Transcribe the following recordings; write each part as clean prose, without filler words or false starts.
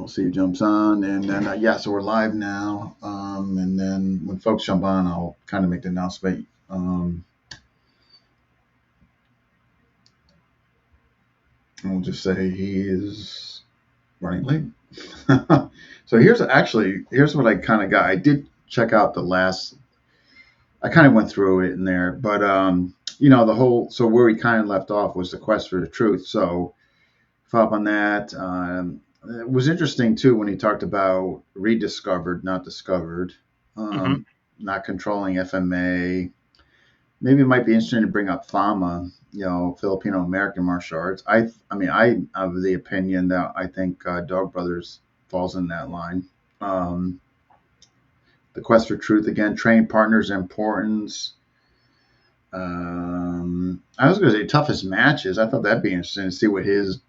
see who jumps on, and then so we're live now. And then when folks jump on, I'll kind of make the announcement. And we'll just say he is running late. So here's what I kind of got. I did check out the last. I kind of went through it in there, but the whole. So where we kind of left off was the quest for the truth. So follow up on that. It was interesting too when he talked about rediscovered, not discovered, Mhm. not controlling FMA. Maybe it might be interesting to bring up FAMA, Filipino American martial arts. I mean, I have the opinion that I think Dog Brothers falls in that line. Um, the quest for truth again, train partners' importance. I was going to say toughest matches. I thought that'd be interesting to see what his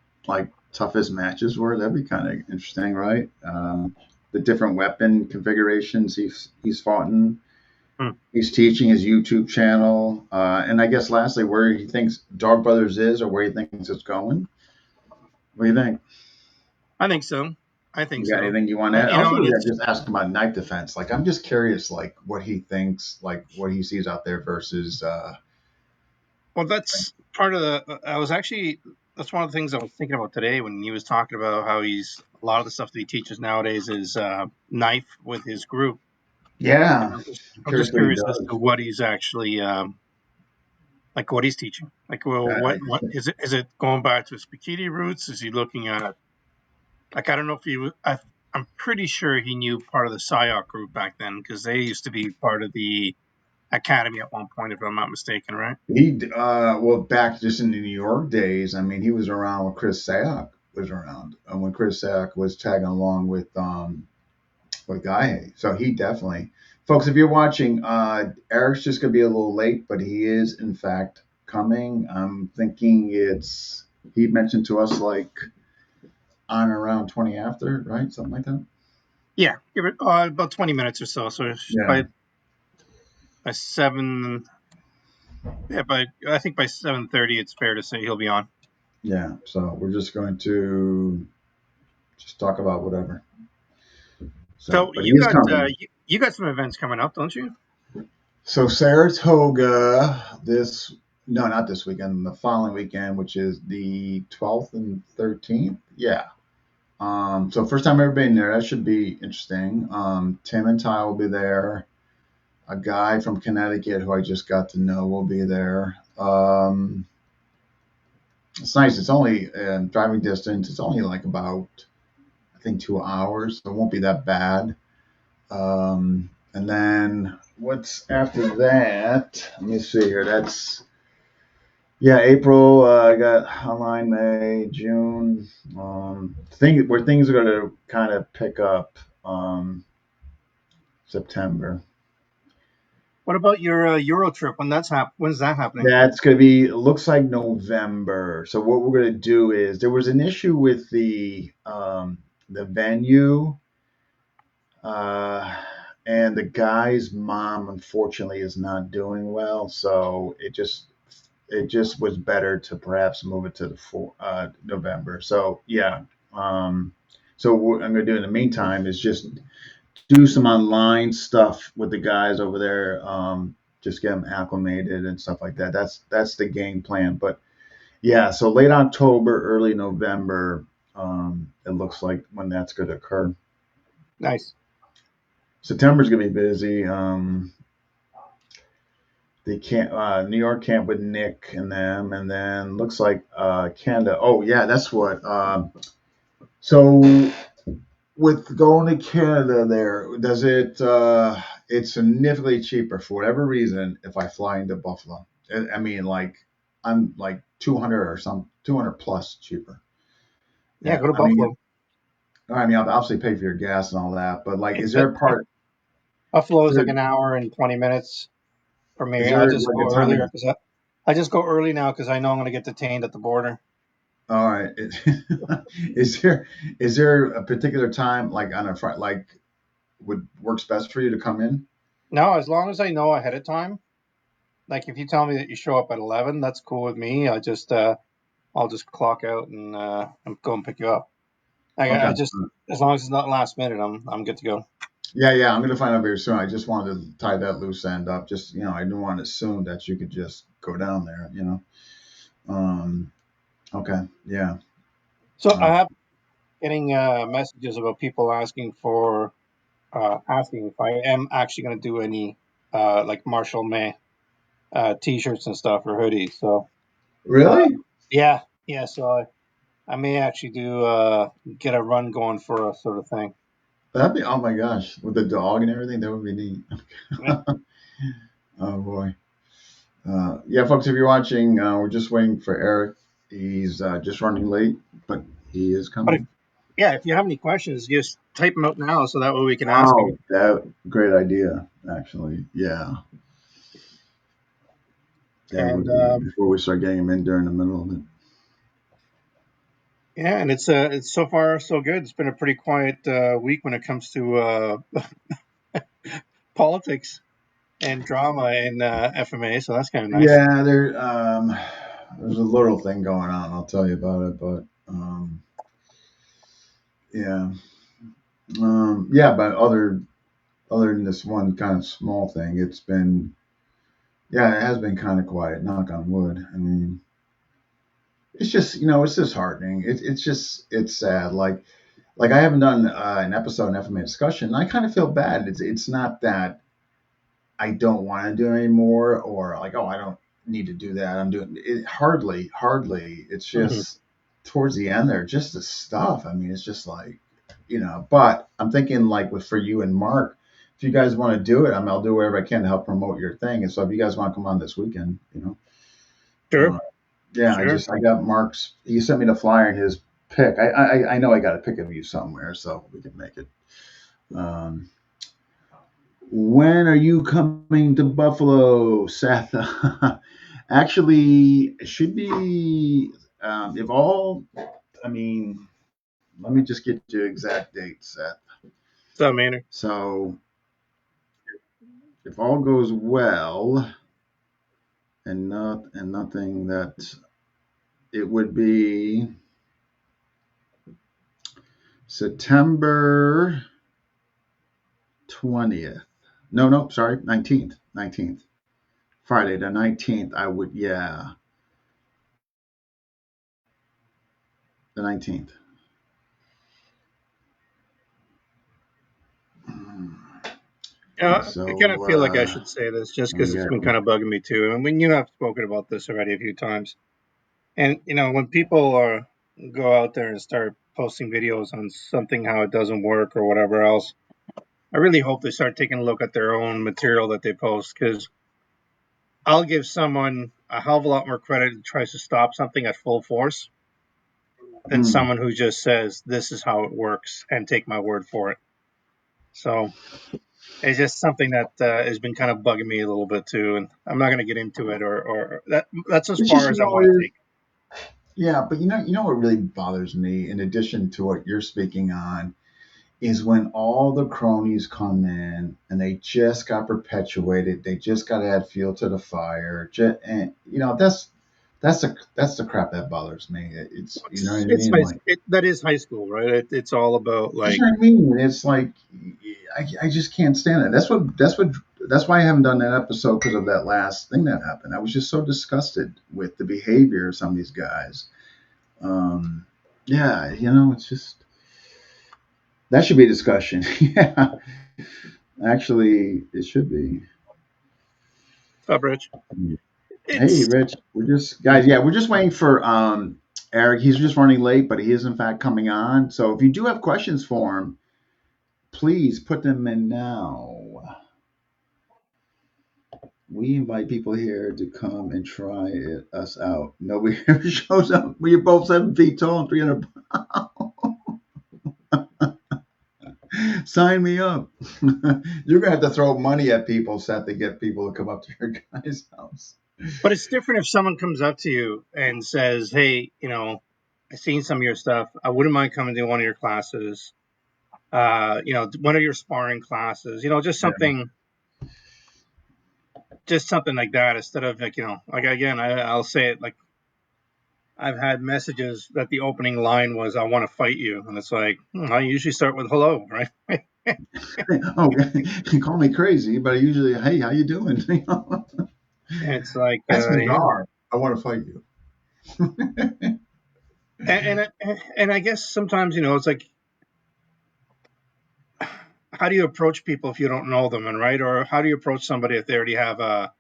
toughest matches were. That'd be kind of interesting, right? The different weapon configurations he's fought in. Hmm. He's teaching his YouTube channel, and I guess lastly, where he thinks Dog Brothers is, or where he thinks it's going. What do you think? I think so. I think You got so. anything you want to add? You know, Also, and yeah, it's just ask him about knife defense. Like, I'm just curious, like what he thinks, like what he sees out there versus. well, that's part of the. I was actually that's one of the things I was thinking about today when he was talking about how he's a lot of the stuff that he teaches nowadays is knife with his group, and Yeah, I'm just curious what he curious as to does. what he's actually like what he's teaching. Like, well, what is it? Is it going back to his Spaghetti roots? Is he looking at like I don't know if he was. I'm pretty sure he knew part of the PSYOC group back then because they used to be part of the academy at one point, if I'm not mistaken, right? Back just in the New York days, I mean, he was around when Chris Sayoc was around, and when Chris Sayoc was tagging along with Guy. So he definitely, folks, if you're watching, Eric's just gonna be a little late, but he is in fact coming. I'm thinking he mentioned to us like on around 20 after, right? Something like that. Yeah, give it about 20 minutes or so. So Yeah. by 7, yeah, but I think by 7:30, it's fair to say he'll be on. Yeah. So we're just going to just talk about whatever. So, So but he is coming. you got some events coming up, don't you? So Saratoga this no, not this weekend, the following weekend, which is the 12th and 13th. Yeah. So first time I've ever been there. That should be interesting. Tim and Ty will be there. A guy from Connecticut who I just got to know will be there. It's nice. It's only driving distance. It's only like about I think 2 hours. So it won't be that bad. And then what's after that? Let me see here. That's April. I got online May, June. Where things are going to kind of pick up. September. What about your Euro trip? When's that happening? That's going to be. It looks like November. So what we're going to do is there was an issue with the venue. Uh, and the guy's mom unfortunately is not doing well, so it just was better to perhaps move it to November. So yeah, so what I'm going to do in the meantime is just do some online stuff with the guys over there, just get them acclimated and stuff like that. That's the game plan. But yeah, so late October, early November, it looks like when that's going to occur. Nice. September's gonna be busy. They can't New York camp with Nick and them, and then looks like Canada. Oh yeah, that's what. So with going to Canada, there does it? It's significantly cheaper for whatever reason if I fly into Buffalo. I mean, like I'm like 200 or some 200 plus cheaper. Yeah, Yeah, go to Buffalo. I mean, I'll obviously pay for your gas and all that, but like, is there a part? Buffalo Is is there, like an hour and 20 minutes for is me. I there just like a go time? earlier because I just go early now because I know I'm going to get detained at the border. All right. Is there a particular time like on a Friday like would works best for you to come in? No, as long as I know ahead of time. Like if you tell me that you show up at 11, that's cool with me. I'll just clock out and go and pick you up. I Okay. just, as long as it's not last minute, I'm good to go. Yeah. I'm gonna find out very soon. I just wanted to tie that loose end up. Just I didn't want to assume that you could just go down there. Um. Okay. Yeah. So Uh, I have getting messages about people asking if I am actually going to do any like Marshall May t-shirts and stuff or hoodies. So really? yeah. So I may actually do get a run going for a sort of thing. That'd be, oh my gosh, with the dog and everything, that would be neat. Yeah. Oh boy. Yeah, folks, if you're watching, we're just waiting for Eric. He's just running late, but he is But if, coming. yeah, if you have any questions, just type them out now so that way we can ask Oh, them. that great idea, actually. Yeah, that And would be before we start getting him in during the middle of it. yeah, and it's so far so good. It's been a pretty quiet week when it comes to politics and drama in FMA. So that's kind of nice. Yeah, there's a little thing going on. I'll tell you about it, but yeah, yeah. But other than this one kind of small thing, it has been kind of quiet. Knock on wood. I mean, it's just it's disheartening. It's sad. Like I haven't done an episode in FMA discussion. And I kind of feel bad. It's not that I don't want to do it anymore, or like, oh, I don't need to do that. I'm doing it. Hardly. It's Hmm. just towards the end there, just the stuff. I mean, it's just like But I'm thinking like for you and Mark, if you guys want to do it, I'll do whatever I can to help promote your thing. And so if you guys want to come on this weekend, Sure, uh, yeah, sure. I got Mark's. He sent me the flyer and his pick. I know I got a pick of you somewhere, so we can make it. Um, when are you coming to Buffalo, Seth? Actually, it should be if all. I mean, let me just get you exact date, Seth. What's up, Manny? So if all goes well, and nothing that it would be September 20th. No, sorry, 19th. 19th. Friday the 19th. Yeah, the 19th. Yeah, I kind of So, feel like I should say this just let me because it's get, been kind of bugging me too. I mean, I've spoken about this already a few times. And when people go out there and start posting videos on something how it doesn't work or whatever else, I really hope they start taking a look at their own material that they post because I'll give someone a hell of a lot more credit who tries to stop something at full force than mm. someone who just says this is how it works and take my word for it. So it's just something that has been kind of bugging me a little bit too, and I'm not going to get into it or that's as It's far just, as I want to take yeah, but what really bothers me, in addition to what you're speaking on, is when all the cronies come in and they just got perpetuated. They just got to add fuel to the fire. And that's the crap that bothers me. It's it. you know what I It's mean? Like that is high school, right? It's all about that's like what I mean. It's like I just can't stand it. That's why I haven't done that episode, because of that last thing that happened. I was just so disgusted with the behavior of some of these guys. Um, yeah, it's just that should be a discussion. Yeah, actually, it should be. stop, Rich. Hey, It's Rich, we're just waiting for Eric. He's just running late, but he is in fact coming on. So if you do have questions for him, please put them in now. We invite people here to come and us out. Nobody ever shows up. We are both 7 feet tall and 300 pounds. Sign me up. You're gonna have to throw money at people, Seth, to get people to come up to your guy's house. but it's different if someone comes up to you and says, "Hey, I've seen some of your stuff. I wouldn't mind coming to one of your classes. One of your sparring classes. Yeah. Just something like that instead of like again, I'll say it like I've had messages that the opening line was "I want to fight you," and it's like I usually start with "hello," right? Oh, you call me crazy, but I usually, hey, how you doing? It's like That's yeah, bizarre. I want to fight you. and I guess sometimes it's like, how do you approach people if you don't know them, and right, or how do you approach somebody if they already have a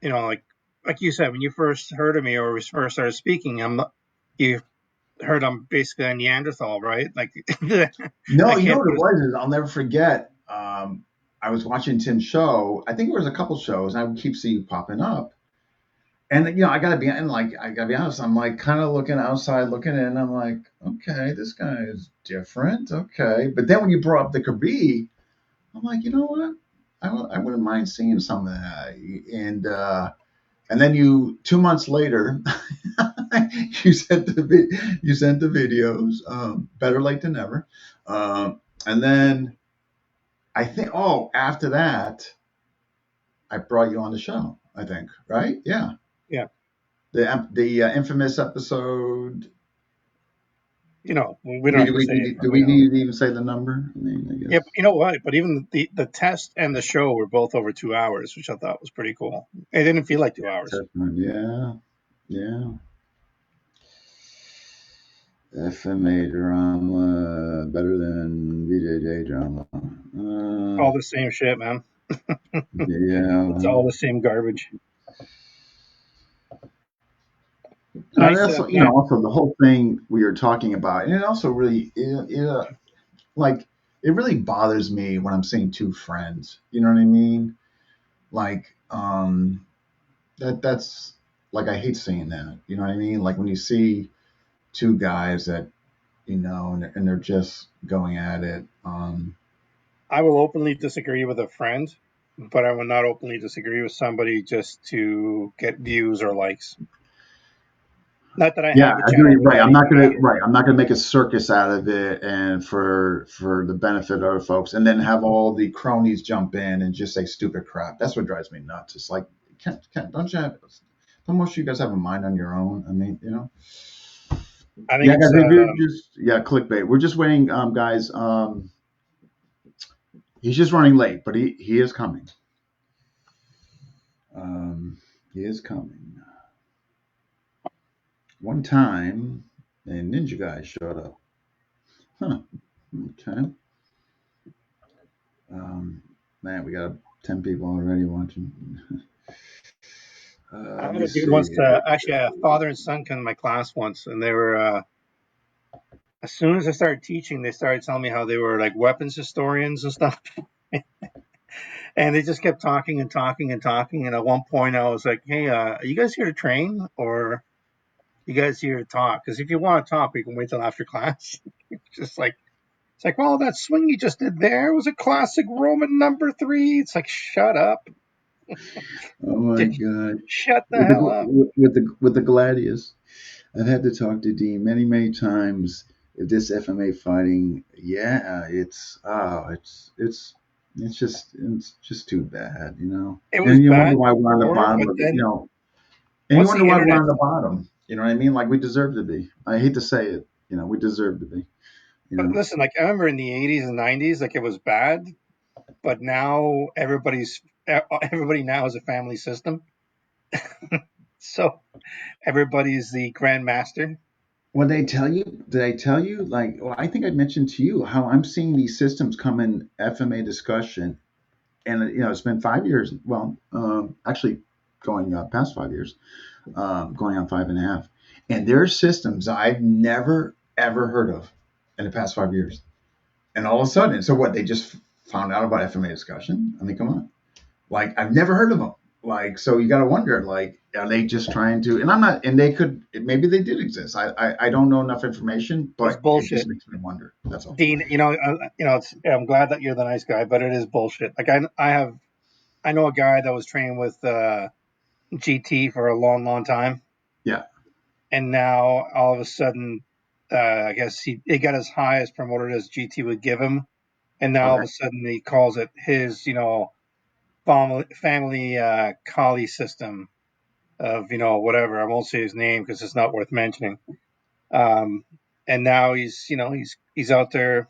like you said when you first heard of me or we first started speaking, you heard I'm basically a Neanderthal, right? Like No, I you know can't what put it was? Is I'll never forget. I was watching Tim's show. I think it was a couple shows, and I would keep seeing you popping up. And I gotta be and like I gotta be honest. I'm like kind of looking outside, looking in. I'm like, okay, this guy is different. Okay, but then when you brought up the Khabib, I'm like, you know what? I wouldn't mind seeing some of that. And then 2 months later, you sent the videos. Better late than never. And then I think after that, I brought you on the show. I think right? Yeah. yeah, The infamous episode. we don't have to say it, Do but we need to even say the number? I mean, I yeah, guess. but you know what? But even the test and the show were both over 2 hours, which I thought was pretty cool. It didn't feel like 2 hours. Yeah, yeah. FMA drama better than BJJ drama. All the same shit, man. It's Yeah. all the same garbage. And Nice, also, plan. also the whole thing we were talking about, and it also really, like, it really bothers me when I'm seeing two friends. You know what I mean? Like, that's like I hate seeing that. You know what I mean? Like when you see two guys that and they're just going at it. I will openly disagree with a friend, but I will not openly disagree with somebody just to get views or likes. Not that I Yeah, have a I agree. channel to Right. make money. I'm not gonna make a circus out of it and for the benefit of other folks, and then have all the cronies jump in and just say stupid crap. That's what drives me nuts. It's like, don't most of you guys have a mind on your own? I mean, I think yeah, guys. it's If you're just clickbait. We're just waiting, guys. He's just running late, but he is coming. Um, he is coming. One time, a ninja guy showed up. Huh. Okay. Man, we got 10 people already watching. I Let had me a dude see once, here. actually a father and son come to my class once, and they were as soon as I started teaching, they started telling me how they were like weapons historians and stuff. And they just kept talking and talking and talking. And at one point, I was like, "Hey, are you guys here to train, or you guys here to talk? Because if you want to talk, we can wait till after class." Just like it's like, well, that swing you just did there was a classic Roman number 3. It's like, shut up, Oh my just God. shut the With the hell up. with the Gladius. I've had to talk to Dean many times. If this FMA fighting, yeah, it's just too bad, It was And you wonder bad why we're on the before, bottom but of it, then and you once wonder the why we're internet, on the bottom. You know what I mean? Like we deserve to be. I hate to say it, we deserve to be. You but know. listen, like I remember in the 80s and 90s, like it was bad, but now everybody now has a family system, so everybody's the grandmaster. When they tell you, did I tell you? Like, well, I think I mentioned to you how I'm seeing these systems come in FMA discussion, and it's been 5 years. Well, actually, going past 5 years, going on 5.5, and there are systems I've never ever heard of in the past 5 years, and all of a sudden, so what? They just found out about FMA discussion. I mean, come on. Like I've never heard of them. Like so, you got to wonder. Like, are they just trying to? And I'm not. And they could. Maybe they did exist. I don't know enough information, It's but it just bullshit, makes me wonder. That's all. Dean. I'm glad that you're the nice guy, but it is bullshit. Like I know a guy that was training with GT for a long time, Yeah. and now all of a sudden, I guess he got as high as promoted as GT would give him, and now all of Okay. a sudden he calls it his family Kali system, of whatever. I won't say his name because it's not worth mentioning. And now he's out there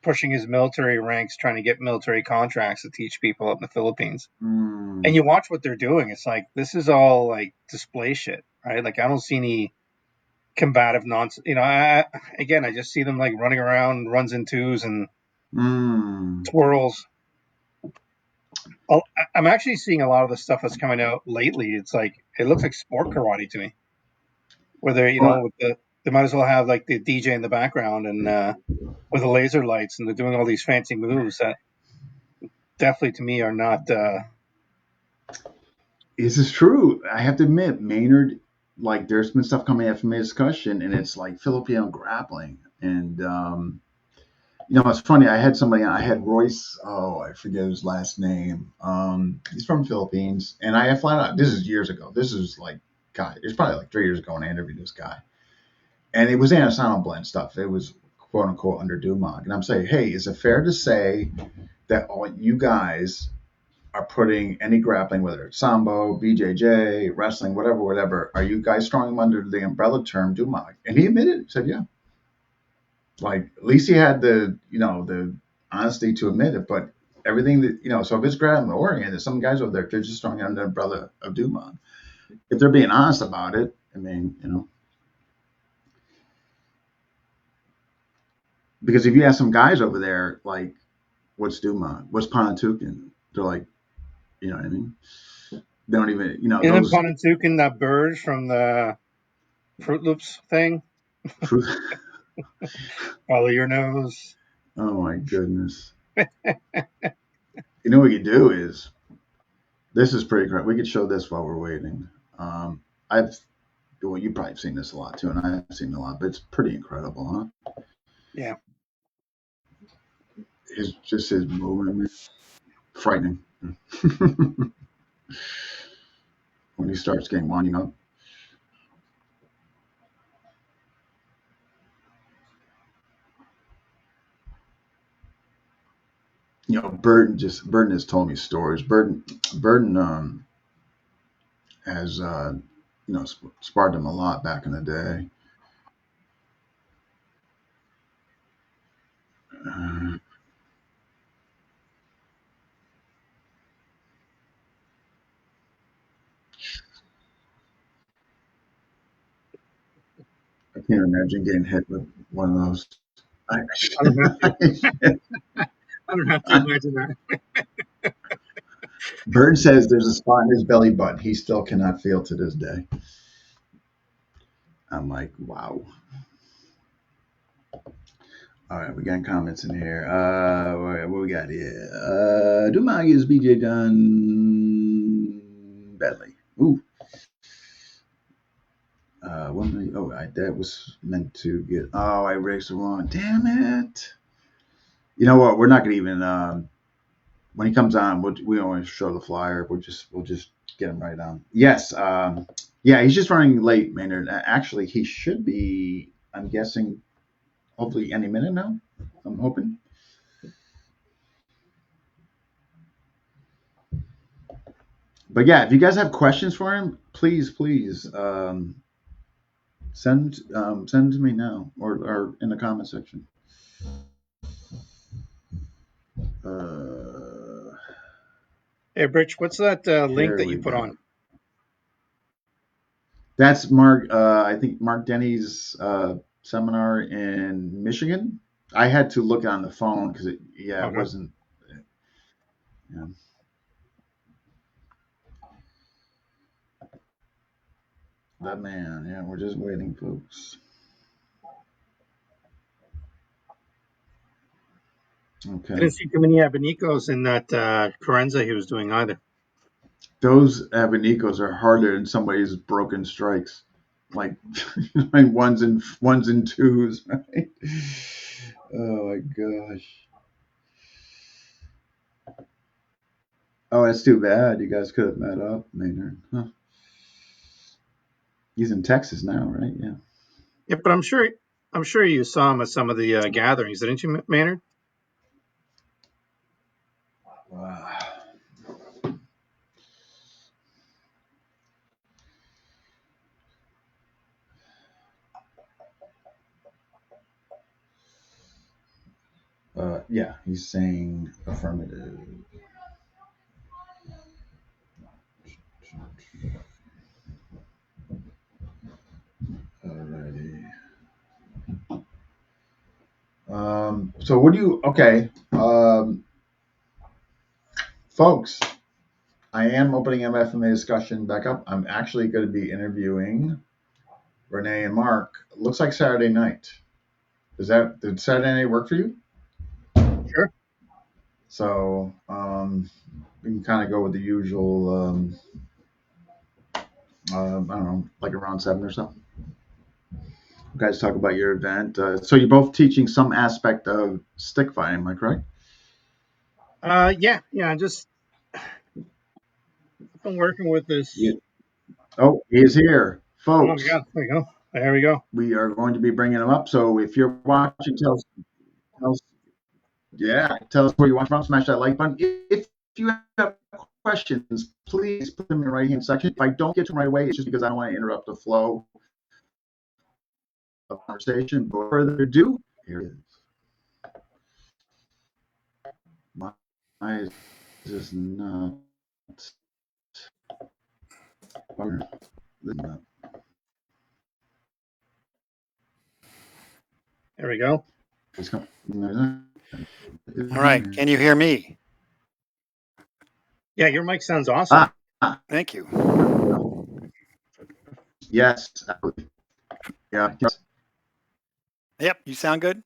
pushing his military ranks, trying to get military contracts to teach people up in the Philippines. And you watch what they're doing. It's like, this is all like display shit, right? Like, I don't see any combative nonsense. I just see them like running around, runs and twos and twirls. I'm actually seeing a lot of the stuff that's coming out lately. It's like, it looks like sport karate to me. Where they might as well have like the DJ in the background and with the laser lights, and they're doing all these fancy moves that definitely to me are not. This is true. I have to admit, Maynard, like, there's been stuff coming after my discussion, and it's like Filipino grappling. And, it's funny. I had Royce, I forget his last name. He's from Philippines. And I flat out, this is years ago. This is like, God, it's probably like 3 years ago when I interviewed this guy. And it was Anasano blend stuff. It was quote unquote under Dumag. And I'm saying, hey, is it fair to say that all you guys are putting any grappling, whether it's Sambo, BJJ, wrestling, whatever, are you guys throwing them under the umbrella term Dumag? And he admitted it. He said, yeah. Like, at least he had the honesty to admit it. But everything that, so if it's grappling oriented, some guys over there, they're just throwing it under the umbrella of Dumag. If they're being honest about it, I mean, because if you ask some guys over there, like, what's Dumag? What's Panantukan? They're like, you know what I mean? They don't even, Isn't Panantukan that bird from the Fruit Loops thing? Follow your nose. Oh my goodness. You know what we could do is, this is pretty great. We could show this while we're waiting. You've probably seen this a lot too, and I've seen it a lot, but it's pretty incredible, huh? Yeah. His movement, frightening. When he starts getting winding up. Burton has told me stories. Burton has sparred him a lot back in the day. I can't imagine getting hit with one of those. I don't have to. I don't have to imagine that. Burton says there's a spot in his belly button he still cannot feel to this day. I'm like, wow. All right, we got comments in here. What we got here? Dumag is BJ done badly. Ooh. That was meant to get. Oh, I raised the wrong. Damn it! You know what? We're not gonna even. When he comes on, we always show the flyer. We'll just get him right on. Yes. Yeah, he's just running late, Maynard. Actually, he should be. I'm guessing. Hopefully, any minute now. I'm hoping. But yeah, if you guys have questions for him, please send to me now or in the comment section. Hey, Rich, what's that link that you put on? That's Mark. I think Mark Denny's seminar in Michigan. I had to look on the phone because it wasn't. Yeah. That man. Yeah, we're just waiting, folks. Okay. I didn't see too many abanicos in that Carenza he was doing either. Those abanicos are harder in some ways broken strikes, like ones and twos, right? Oh my gosh. Oh, that's too bad. You guys could have met up, Maynard. Huh. He's in Texas now, right? Yeah. Yeah, but I'm sure you saw him at some of the gatherings, didn't you, Maynard? Wow. Yeah, he's saying affirmative. Alrighty. So what do you? Okay, folks. I am opening MFMA discussion back up. I'm actually going to be interviewing Renee and Mark. Looks like Saturday night. Did Saturday night work for you? Sure. So we can kind of go with the usual. I don't know, like around 7 or so. You guys talk about your event. So you're both teaching some aspect of stick fighting, am I correct? Yeah. Just been working with this. Yeah. Oh, he is here, Oh my folks. God! There you go. There we go. We are going to be bringing him up. So if you're watching, tell us yeah, tell us where you watch from. Smash that like button. If you have questions, please put them in the right hand section. If I don't get to them right away, it's just because I don't want to interrupt the flow of conversation. But further ado, here it is. My eyes is not. There we go. All right. Can you hear me? Yeah, your mic sounds awesome. Thank you. Yes. Yeah. Yes. Yep. You sound good.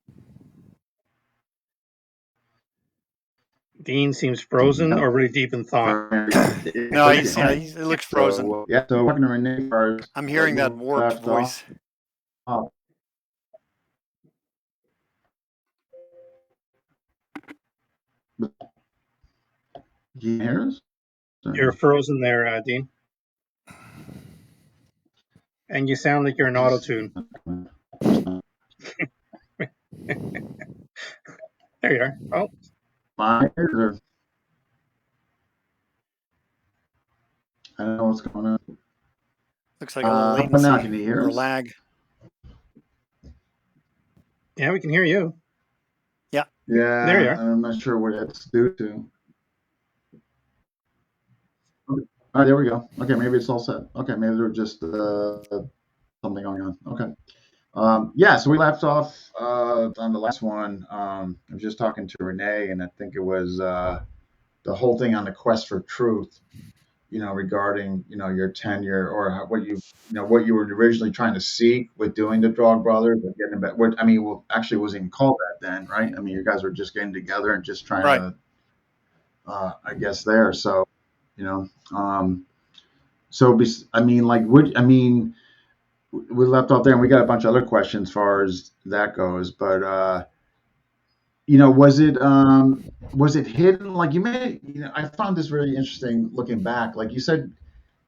Dean seems frozen or really deep in thought. No, it looks frozen. So, yeah. So talking to Renee, I'm hearing that warped voice. Oh. Can you hear us? You're frozen there, Dean. And you sound like you're in auto-tune. There you are. Oh. I don't know what's going on. Looks like a little latency now, can you hear or us? lag. Yeah, we can hear you. Yeah. Yeah. There you are. I'm not sure what that's due to. Okay. All right, there we go. Okay, maybe it's all set. Okay, maybe there's just something going on. Okay. Yeah, so we left off on the last one. I was just talking to Renee, and I think it was the whole thing on the quest for truth. Regarding your tenure or what you were originally trying to seek with doing the Dog Brothers and getting back. What I mean, well, actually, it wasn't even called that then, right? I mean, you guys were just getting together and just trying Right. to, I guess, there. So, so I mean, like, we left off there, and we got a bunch of other questions as far as that goes, but. Was it hidden? Like you made, I found this really interesting looking back. Like you said,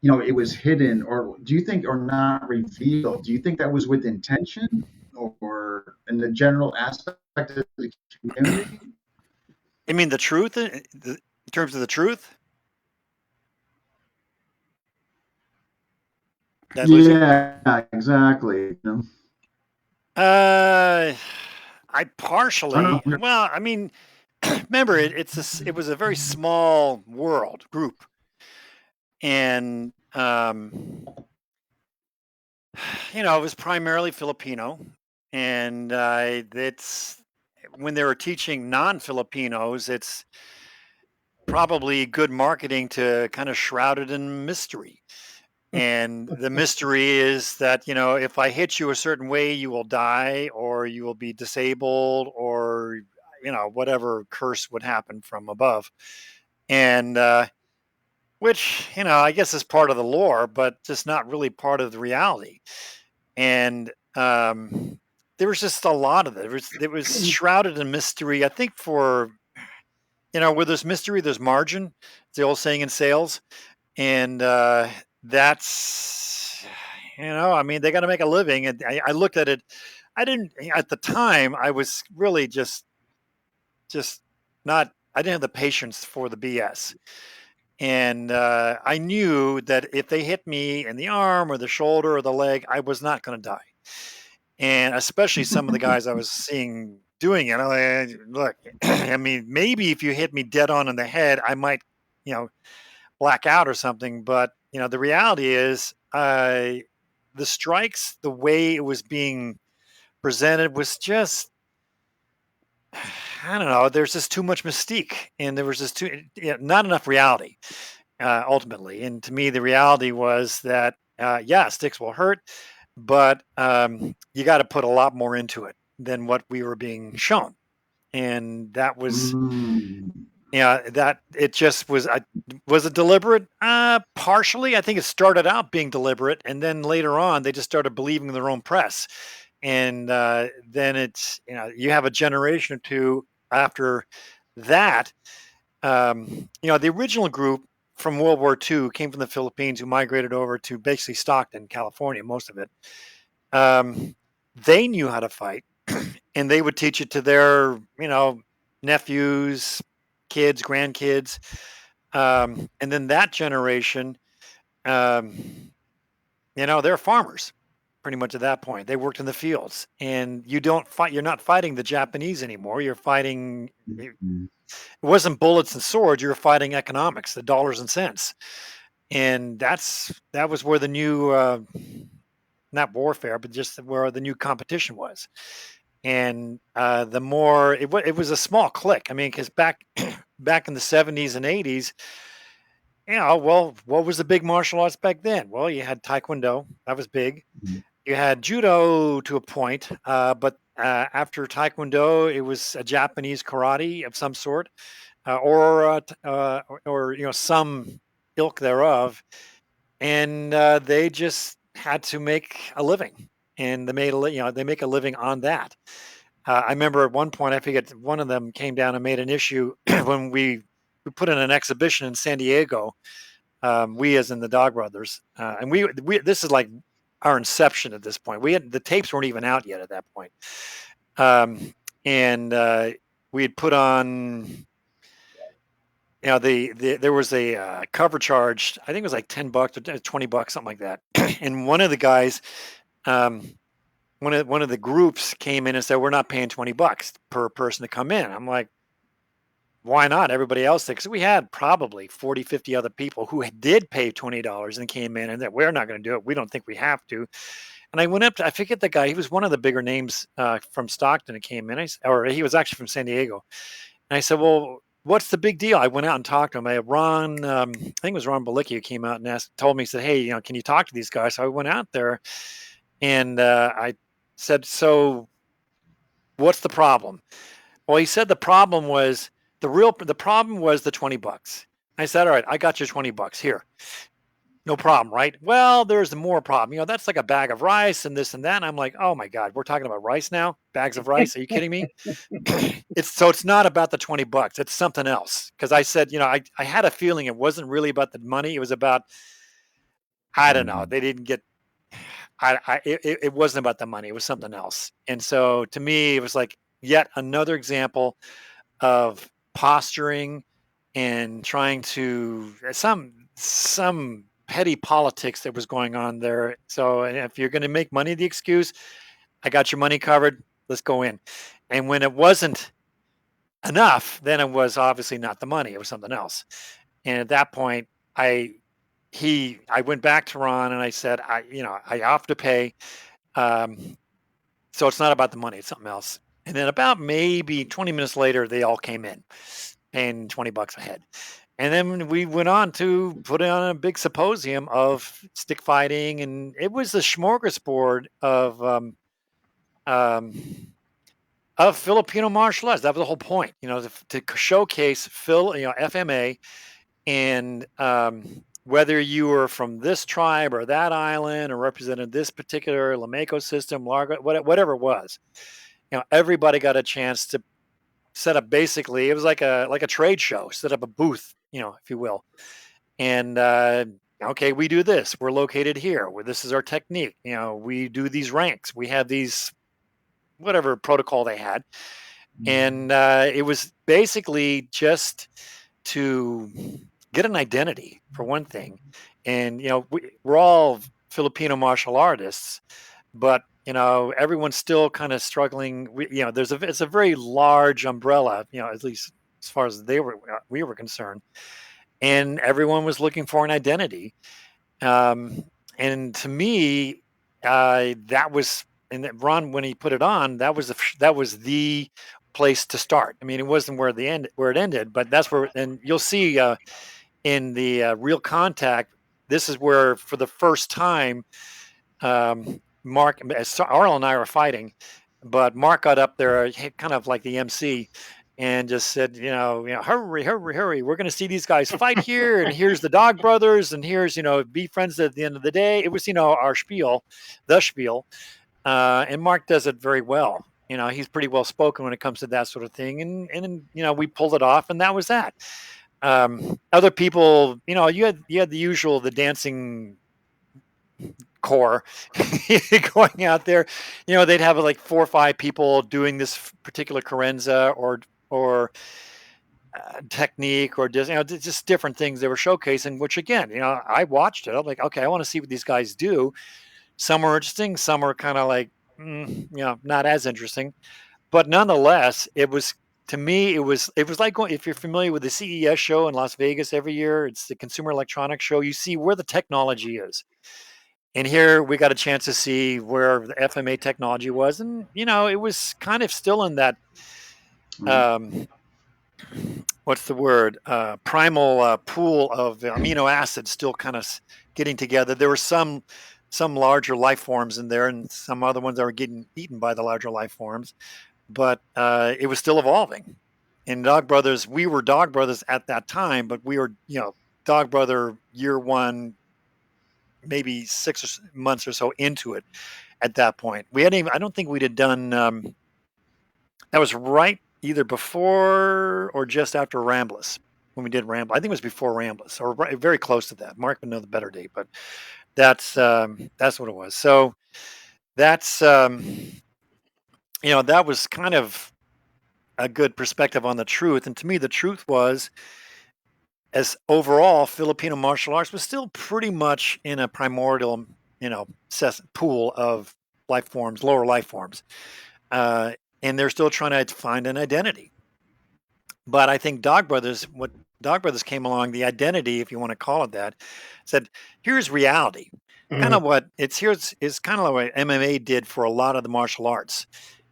it was hidden, or do you think, or not revealed? Do you think that was with intention, or in the general aspect of the community? You mean the truth in terms of the truth? Yeah, exactly. I partially. Well, I mean, remember it was a very small group, and it was primarily Filipino, and it's when they were teaching non-Filipinos, it's probably good marketing to kind of shroud it in mystery. And the mystery is that, if I hit you a certain way, you will die or you will be disabled or, whatever curse would happen from above. And which, I guess is part of the lore, but just not really part of the reality. And there was just a lot of it. It was shrouded in mystery. I think where there's mystery, there's margin. It's the old saying in sales. And that's, I mean, they got to make a living. And I looked at it. At the time, I was really just not, I didn't have the patience for the BS. And I knew that if they hit me in the arm or the shoulder or the leg, I was not going to die. And especially some of the guys I was seeing doing it. Look, I mean, maybe if you hit me dead on in the head, I might, black out or something. But the reality is, the strikes, the way it was being presented, was just, I don't know. There's just too much mystique, and there was just not enough reality, ultimately. And to me, the reality was that, yeah, sticks will hurt, but you got to put a lot more into it than what we were being shown. And that was, Mm. that it just was. Was it deliberate? Partially. I think it started out being deliberate, and then later on, they just started believing their own press. And then it's, you have a generation or two after that. The original group from World War II came from the Philippines, who migrated over to basically Stockton, California, most of it. They knew how to fight, and they would teach it to their, nephews, kids, grandkids. And then that generation, they're farmers pretty much at that point. They worked in the fields, and you're not fighting the Japanese anymore. You're fighting, it Mm. wasn't bullets and swords. You were fighting economics, the dollars and cents. And that was where the new, not warfare, but just where the new competition was. And the more it was a small clique. I mean, because back back in the 70s and 80s, well, what was the big martial arts back then? Well, you had Taekwondo, that was big. Mm. You had Judo to a point, but after Taekwondo, it was a Japanese karate of some sort, or some ilk thereof, and they just had to make a living, and they make a living on that. I remember at one point, I forget, one of them came down and made an issue when we put in an exhibition in San Diego. We, as in the Dog Brothers, and we this is like our inception at this point. The tapes weren't even out yet at that point, and we had put on. There was a cover charge. I think it was like $10 or $20, something like that. And one of the guys, one of the groups came in and said, "We're not paying $20 per person to come in." I'm like, why not? Everybody else did. Because we had probably 40, 50 other people who did pay $20 and came in and that we're not going to do it. We don't think we have to. And I went up to, I forget the guy. He was one of the bigger names from Stockton that came in. Or he was actually from San Diego. And I said, well, what's the big deal? I went out and talked to him. I think it was Ron Balicki who came out and told me, he said, hey, can you talk to these guys? So I went out there and I said, so what's the problem? Well, he said the problem was the problem was the $20. I said, all right, I got your $20 here. No problem, right? Well, there's the more problem. That's like a bag of rice and this and that. And I'm like, oh my God, we're talking about rice now? Bags of rice? Are you kidding me? It's not about the $20. It's something else. Because I said, I had a feeling it wasn't really about the money. It was about, I don't know. They didn't get, it wasn't about the money. It was something else. And so to me, it was like yet another example of posturing and trying to some petty politics that was going on there. So if you're going to make money the excuse, I got your money covered, let's go in. And when it wasn't enough, then it was obviously not the money, it was something else. And at that point, I went back to Ron and I said, I have to pay. So it's not about the money, it's something else. And then about maybe 20 minutes later, they all came in paying $20 a head. And then we went on to put on a big symposium of stick fighting, and it was a smorgasbord of Filipino martial arts. That was the whole point, to showcase FMA, and whether you were from this tribe or that island or represented this particular Lameco system, Largo, whatever it was, everybody got a chance to set up. Basically, it was like a trade show, set up a booth, if you will. And okay, we do this. We're located here. This is our technique. We do these ranks. We have these, whatever protocol they had. And it was basically just to get an identity, for one thing. And, we're all Filipino martial artists, but, everyone's still kind of struggling. It's a very large umbrella, at least as far as we were concerned, and everyone was looking for an identity. And to me, that was, and Ron, when he put it on, that was the place to start. I mean, it wasn't where it ended, but that's where. And you'll see in the Real Contact, this is where for the first time, Mark, Arl and I were fighting, but Mark got up there, kind of like the MC, and just said, hurry, hurry, hurry. We're going to see these guys fight here. And here's the Dog Brothers. And here's, be friends at the end of the day. It was, our spiel, the spiel. And Mark does it very well. He's pretty well spoken when it comes to that sort of thing. And we pulled it off, and that was that. Other people, you had the usual, the dancing core going out there. They'd have like 4 or 5 people doing this particular carenza or technique or just different things they were showcasing, which again, I watched it. I'm like, okay, I want to see what these guys do. Some are interesting, some are kind of like, not as interesting, but nonetheless, to me, it was like going, if you're familiar with the CES show in Las Vegas every year, it's the Consumer Electronics Show. You see where the technology is. And here we got a chance to see where the FMA technology was. And, it was kind of still in that, what's the word? Primal pool of amino acids still kind of getting together. There were some larger life forms in there and some other ones that were getting eaten by the larger life forms. But it was still evolving. And Dog Brothers, we were Dog Brothers at that time, but we were, Dog Brother year 1, maybe 6 months or so into it at that point. I don't think we'd have done, that was right either before or just after Rambless, when we did Rambless. I think it was before Rambless, or very close to that. Mark would know the better date, but that's what it was. So that's, that was kind of a good perspective on the truth. And to me, the truth was, as overall, Filipino martial arts was still pretty much in a primordial, pool of life forms, lower life forms. And they're still trying to find an identity. But I think Dog Brothers came along, the identity, if you want to call it that, said, here's reality. Mm-hmm. Kind of what it's kind of like what MMA did for a lot of the martial arts.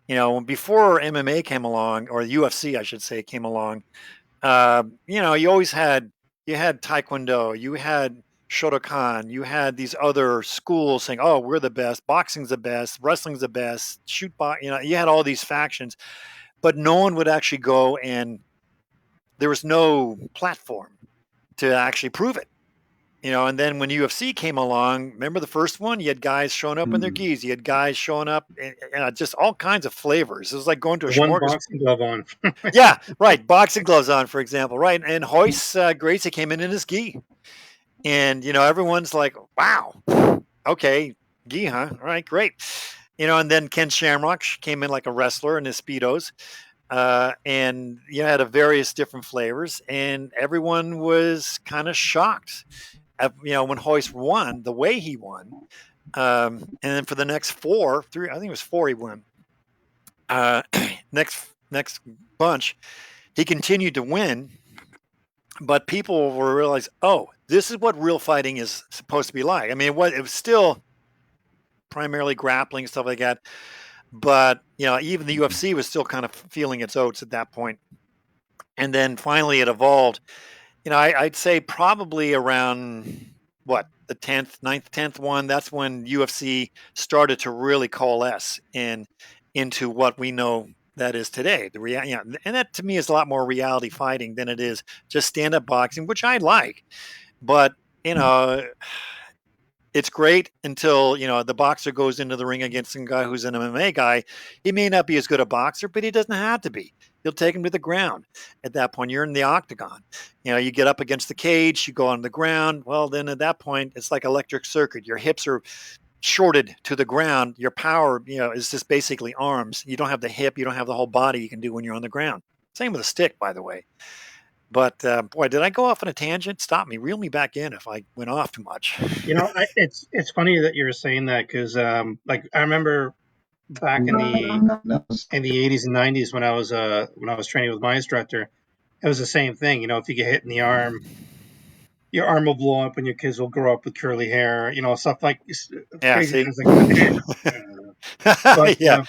Before MMA came along, or UFC, I should say, came along, you always had Taekwondo, you had Shotokan, you had these other schools saying, oh, we're the best, boxing's the best, wrestling's the best, you had all these factions, but no one would actually go, and there was no platform to actually prove it. And then when UFC came along, remember the first one? You had guys showing up in their gis. You had guys showing up, just all kinds of flavors. It was like going to a smorgasbord. One boxing glove on. Yeah, right. Boxing gloves on, for example. Right. And Royce Gracie came in his gi. And, everyone's like, wow, okay, gi, huh? All right, great. And then Ken Shamrock came in like a wrestler in his Speedos. And, had a various different flavors. And everyone was kind of shocked. When Royce won, the way he won, and then for the next 4, I think it was 4 he won. Next bunch, he continued to win, but people will realize, oh, this is what real fighting is supposed to be like. I mean, it was still primarily grappling and stuff like that, but even the UFC was still kind of feeling its oats at that point. And then finally, it evolved. I'd say probably around the 9th, 10th one. That's when UFC started to really coalesce into what we know that is today. And that to me is a lot more reality fighting than it is just stand-up boxing, which I like. But it's great until the boxer goes into the ring against some guy who's an MMA guy. He may not be as good a boxer, but he doesn't have to be. You'll take him to the ground. At that point, you're in the octagon. You get up against the cage, you go on the ground. Well, then at that point, it's like electric circuit. Your hips are shorted to the ground. Your power, is just basically arms. You don't have the hip. You don't have the whole body you can do when you're on the ground. Same with a stick, by the way. But boy, did I go off on a tangent? Stop me, reel me back in if I went off too much. It's funny that you're saying that because I remember back in the 80s and 90s when I was training with my instructor. It was the same thing. If you get hit in the arm, your arm will blow up and your kids will grow up with curly hair. Stuff like crazy things like that. Yeah.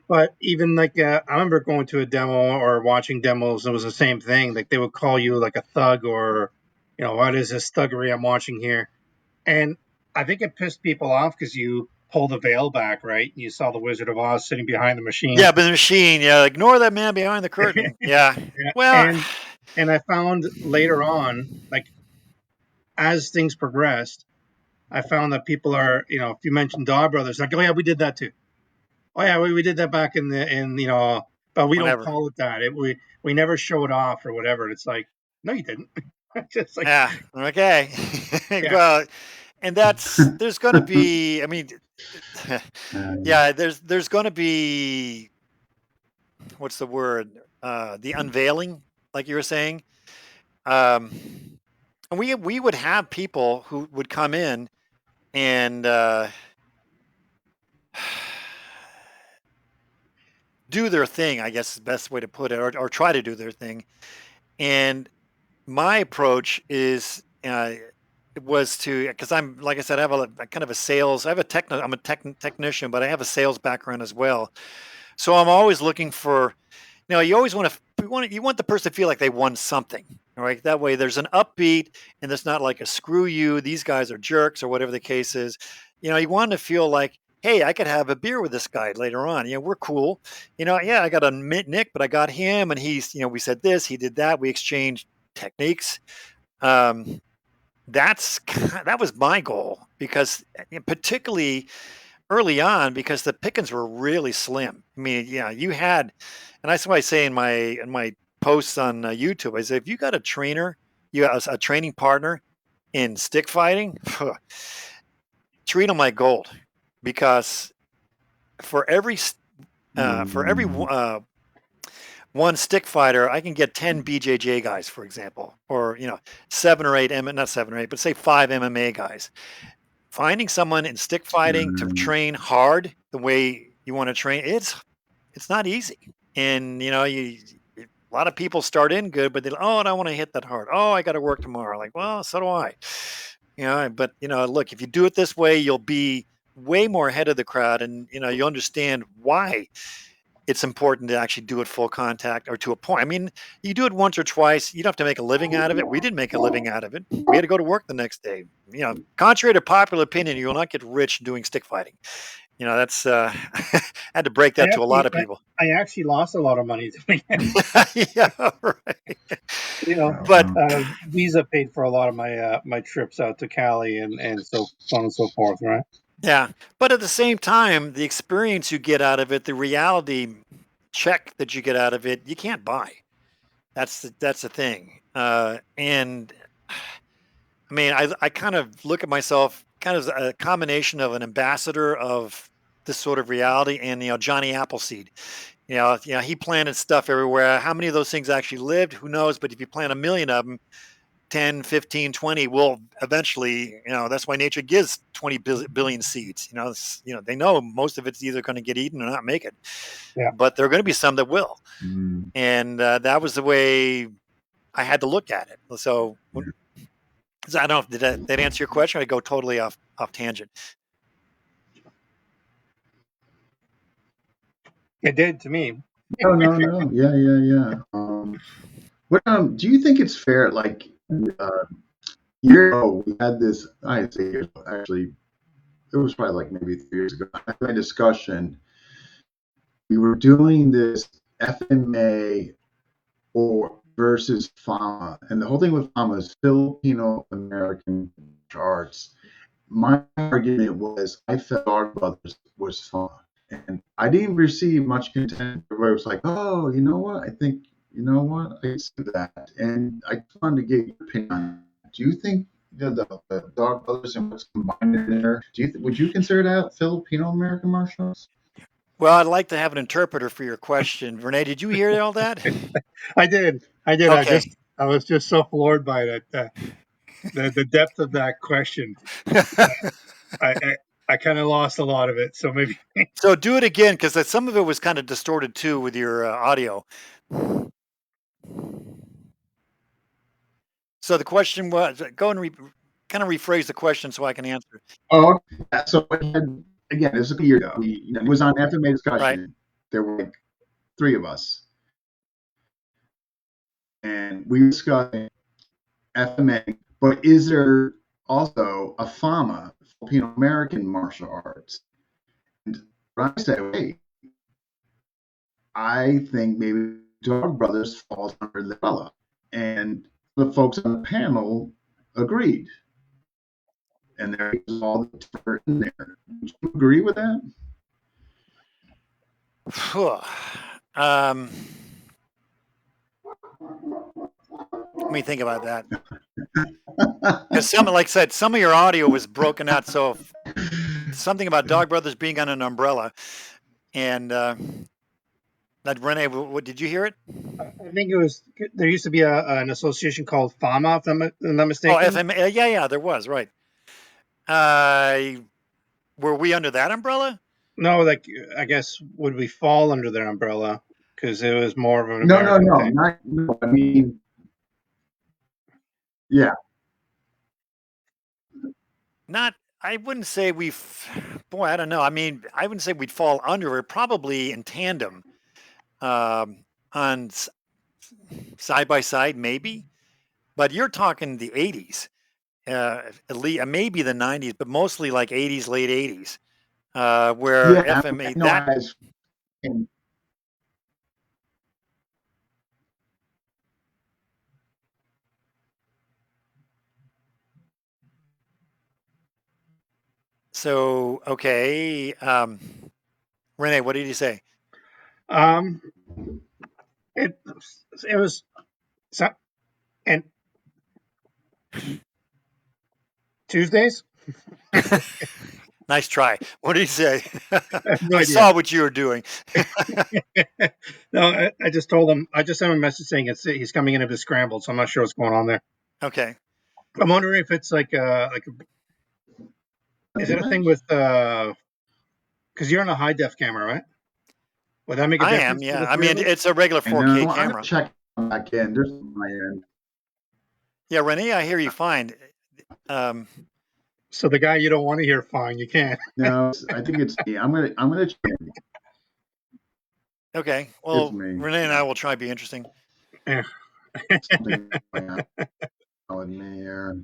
But even I remember going to a demo or watching demos. It was the same thing. Like they would call you like a thug or, what is this thuggery I'm watching here? And I think it pissed people off because you pull the veil back, right? You saw the Wizard of Oz sitting behind the machine. Yeah, but the machine, ignore that man behind the curtain. Yeah. Well, and I found later on, as things progressed, I found that people are, if you mention Dog Brothers, like, oh yeah, we did that too. Oh yeah, we did that back in but we don't call it that. We never show it off or whatever. It's like, no, you didn't. Just yeah. Okay. Yeah. Well, and there's going to be, yeah, there's going to be, what's the word? The unveiling, like you were saying. And we would have people who would come in and do their thing, I guess is the best way to put it, or try to do their thing. And my approach was to, because I'm, like I said, I have a kind of a sales, I'm a technician, but I have a sales background as well. So I'm always looking for, you always want the person to feel like they won something, right? That way there's an upbeat and there's not like a screw you, these guys are jerks or whatever the case is. You want to feel like, hey, I could have a beer with this guy later on. We're cool. Yeah, I got a Nick, but I got him and he's, we said this, he did that. We exchanged techniques. That was my goal because particularly early on, because the pickings were really slim. You had, and that's why I say in my posts on YouTube, I say, if you got a trainer, you have a training partner in stick fighting, treat them like gold, because for every one stick fighter, I can get 10 BJJ guys, for example, or 7 or 8 not 7 or 8, but say 5 MMA guys. Finding someone in stick fighting to train hard the way you want to train, it's not easy. And a lot of people start in good, but I don't want to hit that hard. Oh, I got to work tomorrow. Like, well, so do I. But look, if you do it this way, you'll be way more ahead of the crowd, and you understand why it's important to actually do it full contact or to a point. You do it once or twice, you don't have to make a living out of it. We didn't make a living out of it. We had to go to work the next day. Contrary to popular opinion, you will not get rich doing stick fighting. That's I had to break that to a lot of people. I actually lost a lot of money doing it. Yeah, right. But Visa paid for a lot of my trips out to Cali and so on and so forth, right? Yeah, but at the same time, the experience you get out of it, the reality check that you get out of it, you can't buy. That's the thing. And I kind of look at myself kind of as a combination of an ambassador of this sort of reality and, Johnny Appleseed. He planted stuff everywhere. How many of those things actually lived? Who knows? But if you plant 1 million of them, 10, 15, 20 will eventually, that's why nature gives 20 billion seeds. They know most of it's either going to get eaten or not make it. Yeah. But there are going to be some that will. Mm. And that was the way I had to look at it. So I don't know if did that answer your question, or I go totally off tangent. It did to me. No. Yeah. What do you think it's fair? Like, years ago, we had this. I say years ago, actually, it was probably like maybe 3 years ago. I had a discussion. We were doing this FMA versus FAMA, and the whole thing with FAMA is Filipino American Arts. My argument was I felt Dog Brothers was fun, and I didn't receive much content. Everybody was like, "Oh, you know what? I think I see that," and I just wanted to get your opinion on that. Do you think the Dog Brothers and what's combined in there? Would you consider that Filipino American martial arts? Well, I'd like to have an interpreter for your question. Renee, did you hear all that? I did. Okay. I was just so floored by that, the depth of that question. I kind of lost a lot of it, so maybe. So do it again, because some of it was kind of distorted too with your audio. So the question was, go and kind of rephrase the question so I can answer. Oh, okay. So again, this was a year ago. It was on FMA discussion. Right. There were like 3 of us, and we were discussing FMA. But is there also a FAMA, Filipino American Martial Arts? And I said, wait, I think maybe Dog Brothers falls under the umbrella. And the folks on the panel agreed. And there was all the different in there. Do you agree with that? Let me think about that. Because like I said, some of your audio was broken out. So something about Dog Brothers being on an umbrella, and Rene, what did you hear it? I think it was. There used to be an association called FAMA, if I'm not mistaken. Oh, FMA. Yeah, there was, right. Were we under that umbrella? No, like I guess would we fall under their umbrella because it was more of an No, American thing. no. I mean, yeah. Not. I wouldn't say boy, I don't know. I mean, I wouldn't say we'd fall under it. Probably in tandem, on side by side, maybe. But you're talking the 80s, at least maybe the 90s, but mostly like 80s, late 80s, where Yeah, FMA no, that. So okay, Rene, what did you say? It was and Tuesdays. Nice try. What did he say? No I idea. saw what you were doing. No, I just told him. I just sent him a message saying he's coming in a bit scrambled, so I'm not sure what's going on there. Okay. I'm wondering if it's like is it a thing with because you're on a high def camera, right? Would that make a difference? I am, yeah. I mean, it's a regular 4K camera. I'm gonna check back in. There's my end. Yeah, Rene, I hear you fine. So the guy you don't want to hear fine, you can't. No, I think it's me. I'm gonna check. Okay. Well, It's me. Rene and I will try to be interesting. Yeah. Something going on with me here.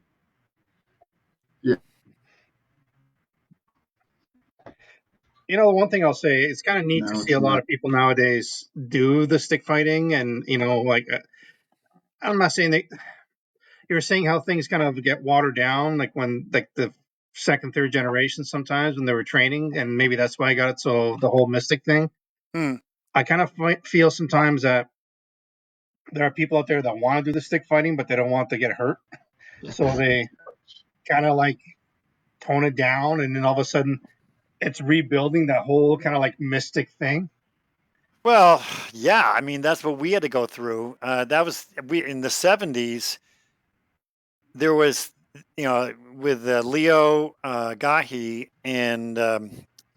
Yeah. You know, one thing I'll say, it's kind of neat No, to see it's a lot not. of people nowadays do the stick fighting, and like I'm not saying that you're saying how things kind of get watered down, like when like the second, third generation sometimes when they were training, and maybe that's why I got it. So the whole mystic thing, I kind of feel sometimes that there are people out there that want to do the stick fighting, but they don't want to get hurt, so they kind of like tone it down, and then all of a sudden it's rebuilding that whole kind of like mystic thing. Well, yeah, I mean that's what we had to go through. That was in the 70s. There was, with Leo Gahi and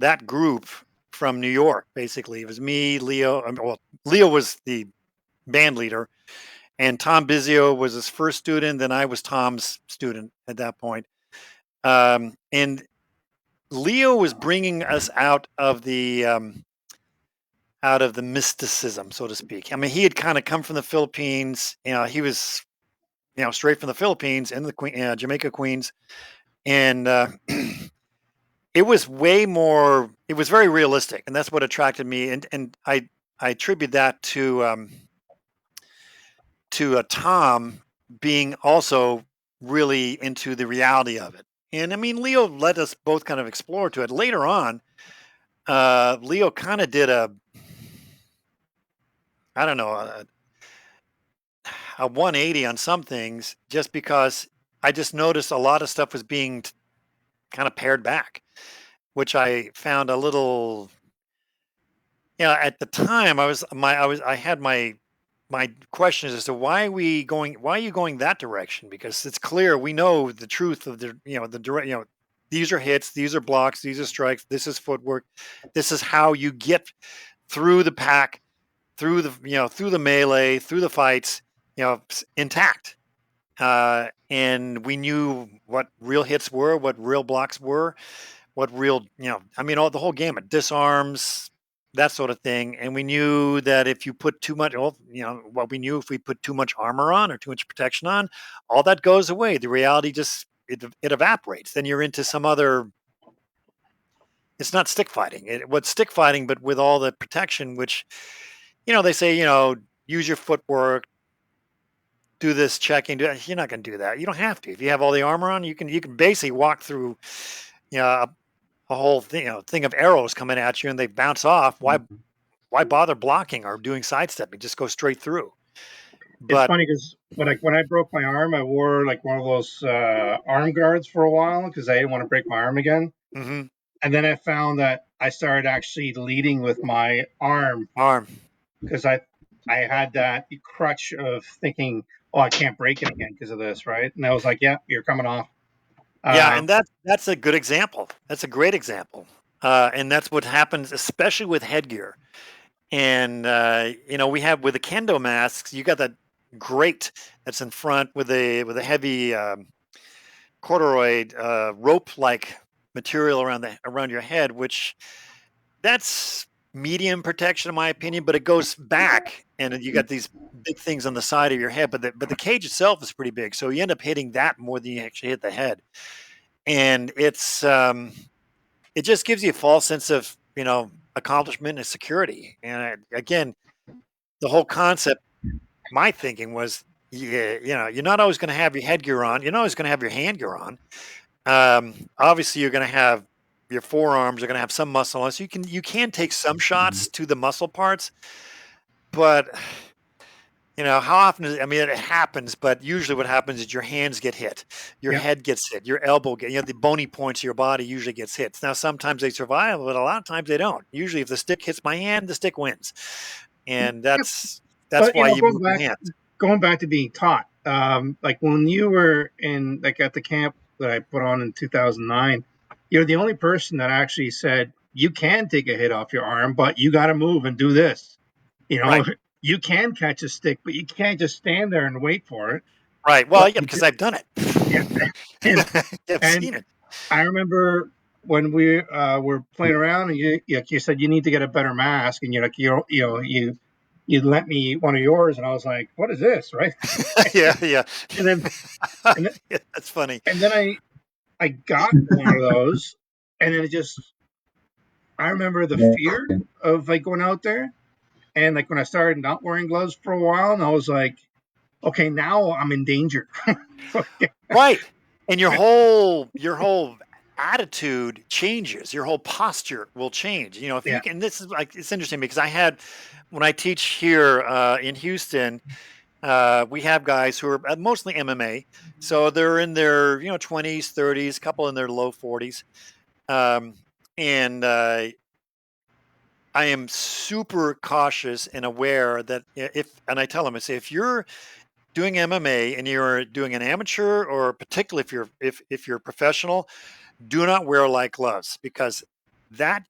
that group from New York. Basically, it was me, Leo. Well, Leo was the band leader, and Tom Bizio was his first student. Then I was Tom's student at that point. And Leo was bringing us out of the mysticism, so to speak. I mean, he had kind of come from the Philippines. He was, straight from the Philippines and the Jamaica Queens, and it was way more. It was very realistic, and that's what attracted me. And I attribute that to Tom being also really into the reality of it. And I mean, Leo let us both kind of explore to it. Later on, Leo kind of did a 180 on some things, just because I just noticed a lot of stuff was being kind of pared back, which I found a little. At the time I had my questions as to why are you going that direction, because it's clear we know the truth of the direct these are hits, these are blocks, these are strikes, this is footwork, this is how you get through the pack, through the melee, through the fights, intact. And we knew what real hits were, what real blocks were, what real, the whole gamut, disarms, that sort of thing. And we knew that if you put too much, what we knew, if we put too much armor on or too much protection on, all that goes away. The reality just, it evaporates. Then you're into some other, it's not stick fighting. What's stick fighting, but with all the protection, which, they say, use your footwork, do this checking. You're not going to do that. You don't have to. If you have all the armor on, you can basically walk through, a whole thing of arrows coming at you, and they bounce off. Why bother blocking or doing sidestepping? Just go straight through. It's funny because when I broke my arm, I wore like one of those arm guards for a while because I didn't want to break my arm again. Mm-hmm. And then I found that I started actually leading with my arm because I had that crutch of thinking, oh, I can't break it again because of this, right? And I was like, yeah, you're coming off. Yeah, and that's a good example. That's a great example. And that's what happens, especially with headgear. And, we have with the kendo masks, you got that grate that's in front with a heavy corduroy rope-like material around your head, which that's medium protection in my opinion, but it goes back and you got these big things on the side of your head, but the cage itself is pretty big. So you end up hitting that more than you actually hit the head. And it's it just gives you a false sense of, accomplishment and security. And again, the whole concept, my thinking was, you're not always going to have your headgear on. You're not always going to have your handgear on. Obviously you're going to have your forearms are going to have some muscle on. So you can take some shots to the muscle parts, but how often it happens, but usually what happens is your hands get hit, your head gets hit, your elbow the bony points of your body usually gets hit. Now, sometimes they survive, but a lot of times they don't. Usually if the stick hits my hand, the stick wins. And that's why you move your hands. Going back to being taught, like when you were in, like at the camp that I put on in 2009, you're the only person that actually said, you can take a hit off your arm, but you got to move and do this. Right. You can catch a stick, but you can't just stand there and wait for it. Right. Well, yeah, because I've done it. Yeah. I've seen it. I remember when we were playing around, and you said you need to get a better mask, and you're like, you lent me one of yours, and I was like, what is this, right? Yeah. And then yeah, that's funny. And then I got one of those, and then I remember the fear of like going out there. And like when I started not wearing gloves for a while, and I was like, okay, now I'm in danger. Right. And your whole attitude changes. Your whole posture will change. If you can, this is like, it's interesting because when I teach here in Houston, we have guys who are mostly MMA. So they're in their, 20s, 30s, a couple in their low 40s. And I am super cautious and aware that and I tell them, I say, if you're doing MMA and you're doing an amateur, or particularly if you're a professional, do not wear light gloves, because that,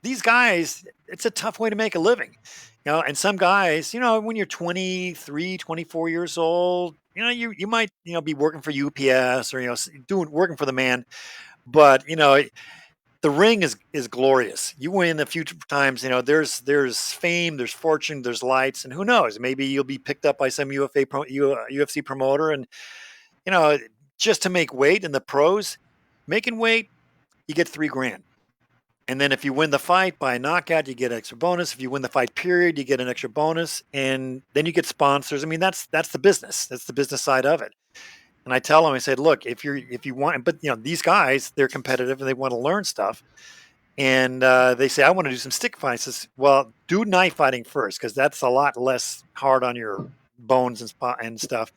these guys, it's a tough way to make a living, and some guys, when you're 23, 24 years old, you might, be working for UPS or, working for the man, but, the ring is glorious. You win a few times, there's fame, there's fortune, there's lights, and who knows, maybe you'll be picked up by some UFC promoter, and just to make weight in the pros, making weight, you get $3,000. And then if you win the fight by knockout, you get an extra bonus. If you win the fight period, you get an extra bonus, and then you get sponsors. I mean, that's the business. That's the business side of it. And I tell them, I said, look, if you want, but these guys, they're competitive and they want to learn stuff. And they say, I want to do some stick fighting. I says, well, do knife fighting first, because that's a lot less hard on your bones and stuff.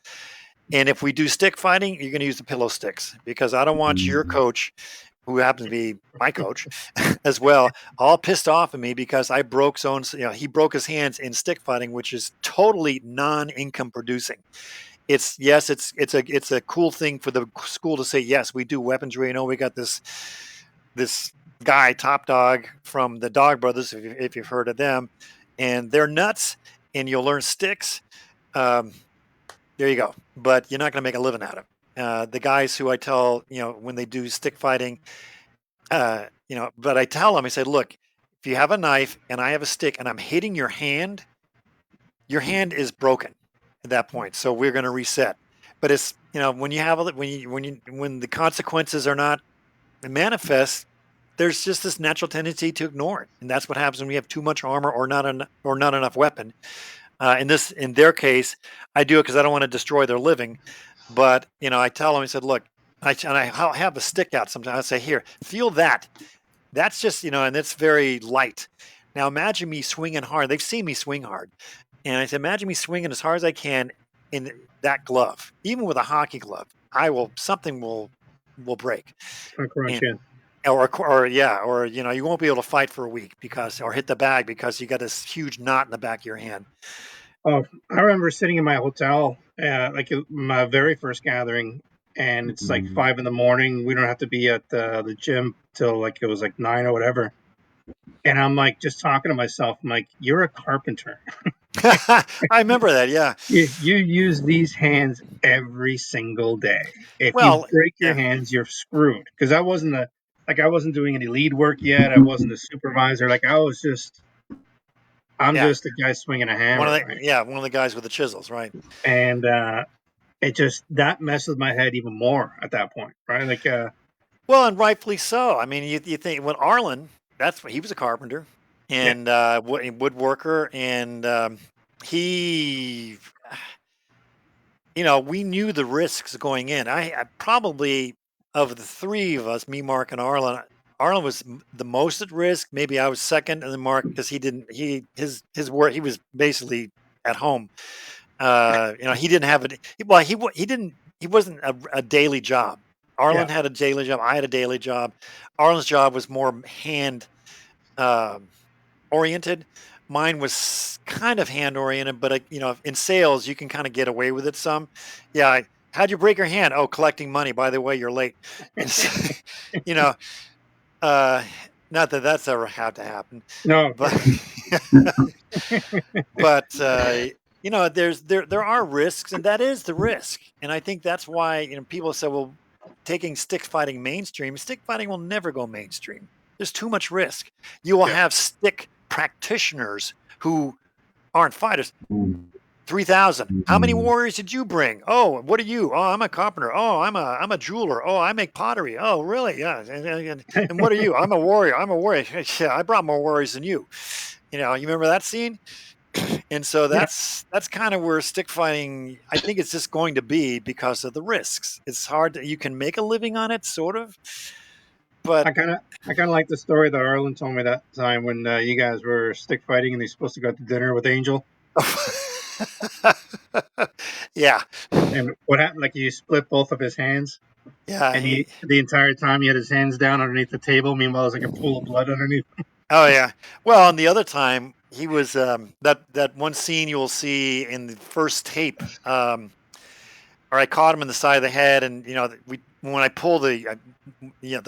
And if we do stick fighting, you're going to use the pillow sticks, because I don't want your coach, who happens to be my coach as well, all pissed off at me because I broke he broke his hands in stick fighting, which is totally non-income producing. it's a cool thing for the school to say, yes, we do weaponry. You know, we got this guy, Top Dog, from the Dog Brothers, if you've heard of them, and they're nuts, and you'll learn sticks. There you go. But you're not going to make a living out of it. The guys who I tell, when they do stick fighting, but I tell them, I said, look, if you have a knife and I have a stick and I'm hitting your hand is broken at that point. So we're going to reset. But it's, when you have, when the consequences are not manifest, there's just this natural tendency to ignore it. And that's what happens when we have too much armor or not enough weapon. In their case, I do it because I don't want to destroy their living. But, I tell them, I said, look, I'll have a stick out sometimes. I say, here, feel that. That's just, and it's very light. Now imagine me swinging hard. They've seen me swing hard. And I said, imagine me swinging as hard as I can in that glove. Even with a hockey glove, something will break. Or you won't be able to fight for a week or hit the bag because you got this huge knot in the back of your hand. Oh, I remember sitting in my hotel, like my very first gathering, and it's like 5 a.m. We don't have to be at the gym till like it was like 9 or whatever. And I'm like just talking to myself. I'm like, you're a carpenter. I remember that. Yeah. You use these hands every single day. If you break your hands, you're screwed. Because I wasn't doing any lead work yet. I wasn't a supervisor. Like I'm just a guy swinging a hammer. One of the guys with the chisels, right? And it just that messed with my head even more at that point, right? Like, well, and rightfully so. I mean, you think when Arlen, he was a carpenter and woodworker, and he, we knew the risks going in. I probably of the three of us, me, Mark, and Arlen was the most at risk. Maybe I was second, and then Mark, because his work, he was basically at home. He didn't have it. Well, he wasn't a daily job. Arlen had a daily job. I had a daily job. Arlen's job was more hand oriented. Mine was kind of hand oriented, but in sales you can kind of get away with it some. Yeah. How'd you break your hand? Oh, collecting money. By the way, you're late. Not that that's ever had to happen. No, but there are risks, and that is the risk. And I think that's why people say, well, taking stick fighting mainstream. Stick fighting will never go mainstream. There's too much risk. You will have stick practitioners who aren't fighters. 3,000. How many warriors did you bring? Oh, what are you? Oh, I'm a carpenter. Oh, I'm a jeweler. Oh, I make pottery. Oh, really? Yeah. And what are you? I'm a warrior. Yeah, I brought more warriors than you. You remember that scene? And so that's kind of where stick fighting, I think it's just going to be because of the risks. It's hard you can make a living on it, sort of. But I kind of like the story that Arlen told me that time when you guys were stick fighting and they're supposed to go out to dinner with Angel. Yeah. And what happened? Like you split both of his hands. Yeah. And the entire time he had his hands down underneath the table. Meanwhile, there's like a pool of blood underneath. Oh yeah. Well, and the other time he was that one scene you will see in the first tape. Or I caught him in the side of the head, and when I pull the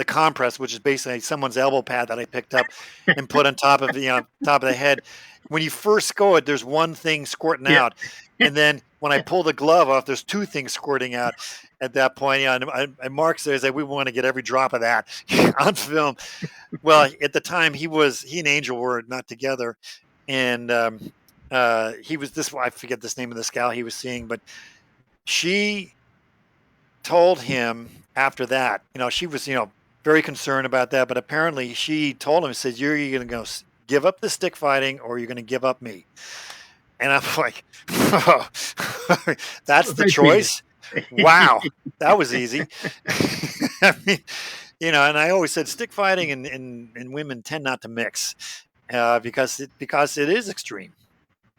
compress, which is basically someone's elbow pad that I picked up and put on top of the head. When you first go it, there's one thing squirting out, and then when I pull the glove off, there's two things squirting out. At that point, and Mark says that we want to get every drop of that on film. Well, at the time, he and Angel were not together, and he was this. I forget this name of this gal he was seeing, but she told him after that. She was very concerned about that, but apparently she told him, said, "You're going to go give up the stick fighting, or you're going to give up me." And I'm like, oh, that's the choice. Wow, that was easy. I mean, and I always said stick fighting and women tend not to mix because it is extreme,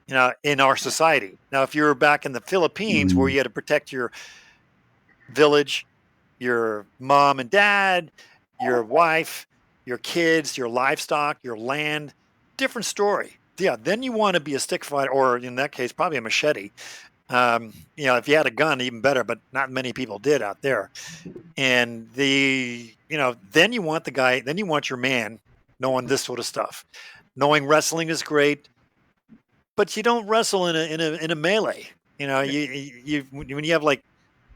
in our society. Now, if you're back in the Philippines where you had to protect your village, your mom and dad, your wife, your kids, your livestock, your land, different story. Yeah, then you want to be a stick fighter, or in that case, probably a machete. If you had a gun, even better, but not many people did out there. And then you want then you want your man knowing this sort of stuff, knowing wrestling is great, but you don't wrestle in a melee. When you have like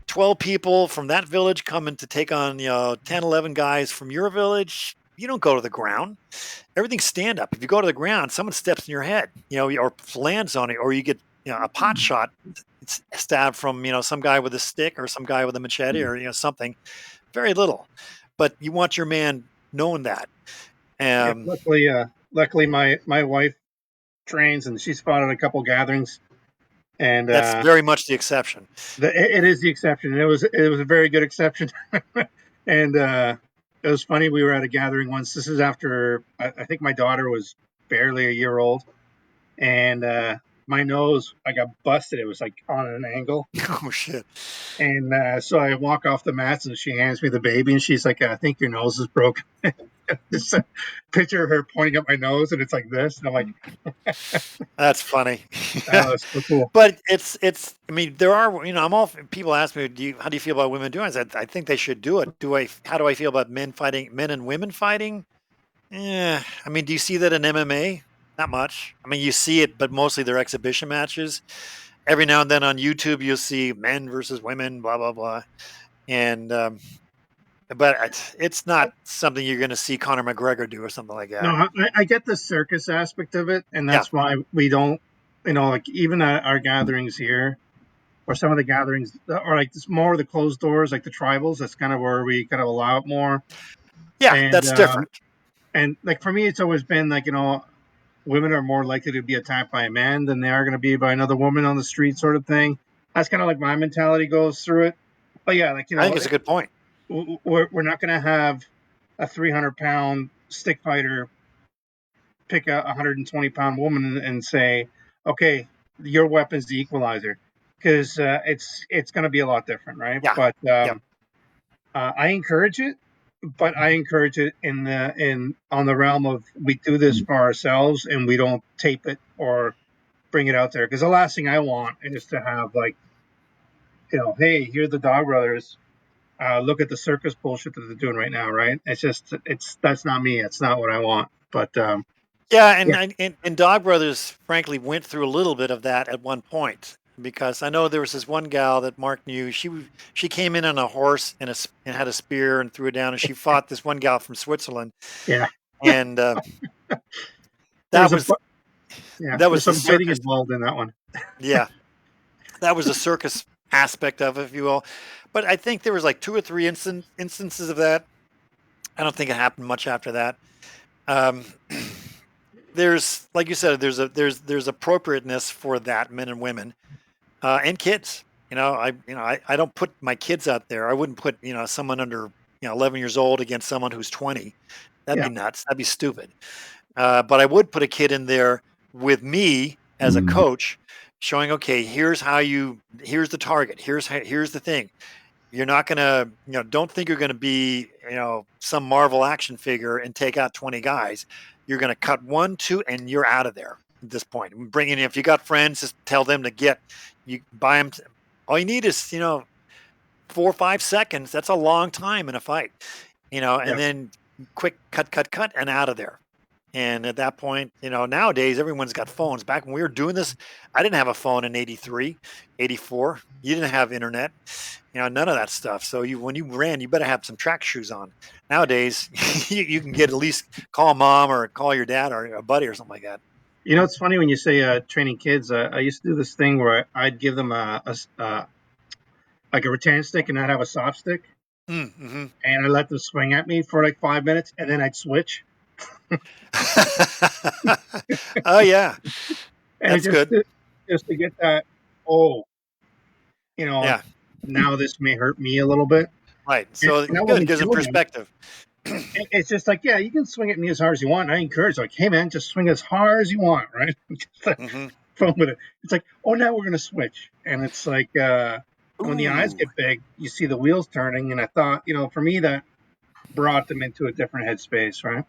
12 people from that village coming to take on 10, 11 guys from your village, you don't go to the ground. Everything's stand up. If you go to the ground, someone steps in your head, or lands on it, or you get a pot shot. It's stabbed from some guy with a stick or some guy with a machete or something. Very little, but you want your man knowing that. Luckily, my wife trains and she's fought at a couple gatherings, and that's very much the exception. It is the exception, and it was a very good exception. And it was funny. We were at a gathering once. This is after I think my daughter was barely a year old, and my nose, I got busted. It was like on an angle. Oh shit! And so I walk off the mats, and she hands me the baby, and she's like, "I think your nose is broken." Just a picture of her pointing at my nose, and it's like this, and I'm like, "That's funny." That's so cool. But it's. I mean, there are. People ask me, how do you feel about women doing it? I think they should do it. How do I feel about men and women fighting? I mean, do you see that in MMA? Not much. I mean, you see it, but mostly they're exhibition matches. Every now and then on YouTube, you'll see men versus women, blah blah blah, and. But it's not something you're going to see Conor McGregor do or something like that. No, I get the circus aspect of it, and that's why we don't, like even at our gatherings here, or some of the gatherings, or like it's more of the closed doors, like the tribals. That's kind of where we kind of allow it more. Yeah, and, that's different. And like for me, it's always been like women are more likely to be attacked by a man than they are going to be by another woman on the street, sort of thing. That's kind of like my mentality goes through it. But yeah, like I think it's a good point. We're not going to have a 300-pound stick fighter pick a 120-pound woman and say, okay, your weapon's the equalizer, because it's going to be a lot different, right? Yeah. But I encourage it, but I encourage it on the realm of we do this for ourselves and we don't tape it or bring it out there, because the last thing I want is to have like, hey, here's the Dog Brothers. Look at the circus bullshit that they're doing right now, right? That's not me. It's not what I want. But and Dog Brothers, frankly, went through a little bit of that at one point, because I know there was this one gal that Mark knew. She came in on a horse and had a spear and threw it down, and she fought this one gal from Switzerland. Yeah, and that was some fighting involved in that one. Yeah, that was a circus aspect of it, if you will. But I think there was like 2 or 3 instances of that. I don't think it happened much after that. There's, like you said, there's appropriateness for that, men and women, and kids. I don't put my kids out there. I wouldn't put someone under 11 years old against someone who's 20. That'd be nuts. That'd be stupid. But I would put a kid in there with me as a coach, showing, okay, here's the target. Here's the thing. You're not going to, don't think you're going to be, some Marvel action figure and take out 20 guys. You're going to cut 1, 2, and you're out of there at this point. If you got friends, just tell them you buy them. All you need is, 4 or 5 seconds. That's a long time in a fight, and then quick cut, and out of there. And at that point, nowadays everyone's got phones. Back when we were doing this, I didn't have a phone in 83, 84. You didn't have internet, none of that stuff. So when you ran, you better have some track shoes on. Nowadays, you can get at least call mom or call your dad or a buddy or something like that. It's funny when you say training kids. I used to do this thing where I'd give them like a rattan stick and I'd have a soft stick. Mm-hmm. And I let them swing at me for like 5 minutes, and then I'd switch. Oh yeah, that's good. Just to get that. Now this may hurt me a little bit. Right. So it gives them perspective. It's just like, yeah, you can swing at me as hard as you want. And I encourage, like, hey man, just swing as hard as you want, right? Fun with it. It's like, now we're gonna switch, and it's like when the eyes get big, you see the wheels turning, and I thought, for me, that brought them into a different headspace, right?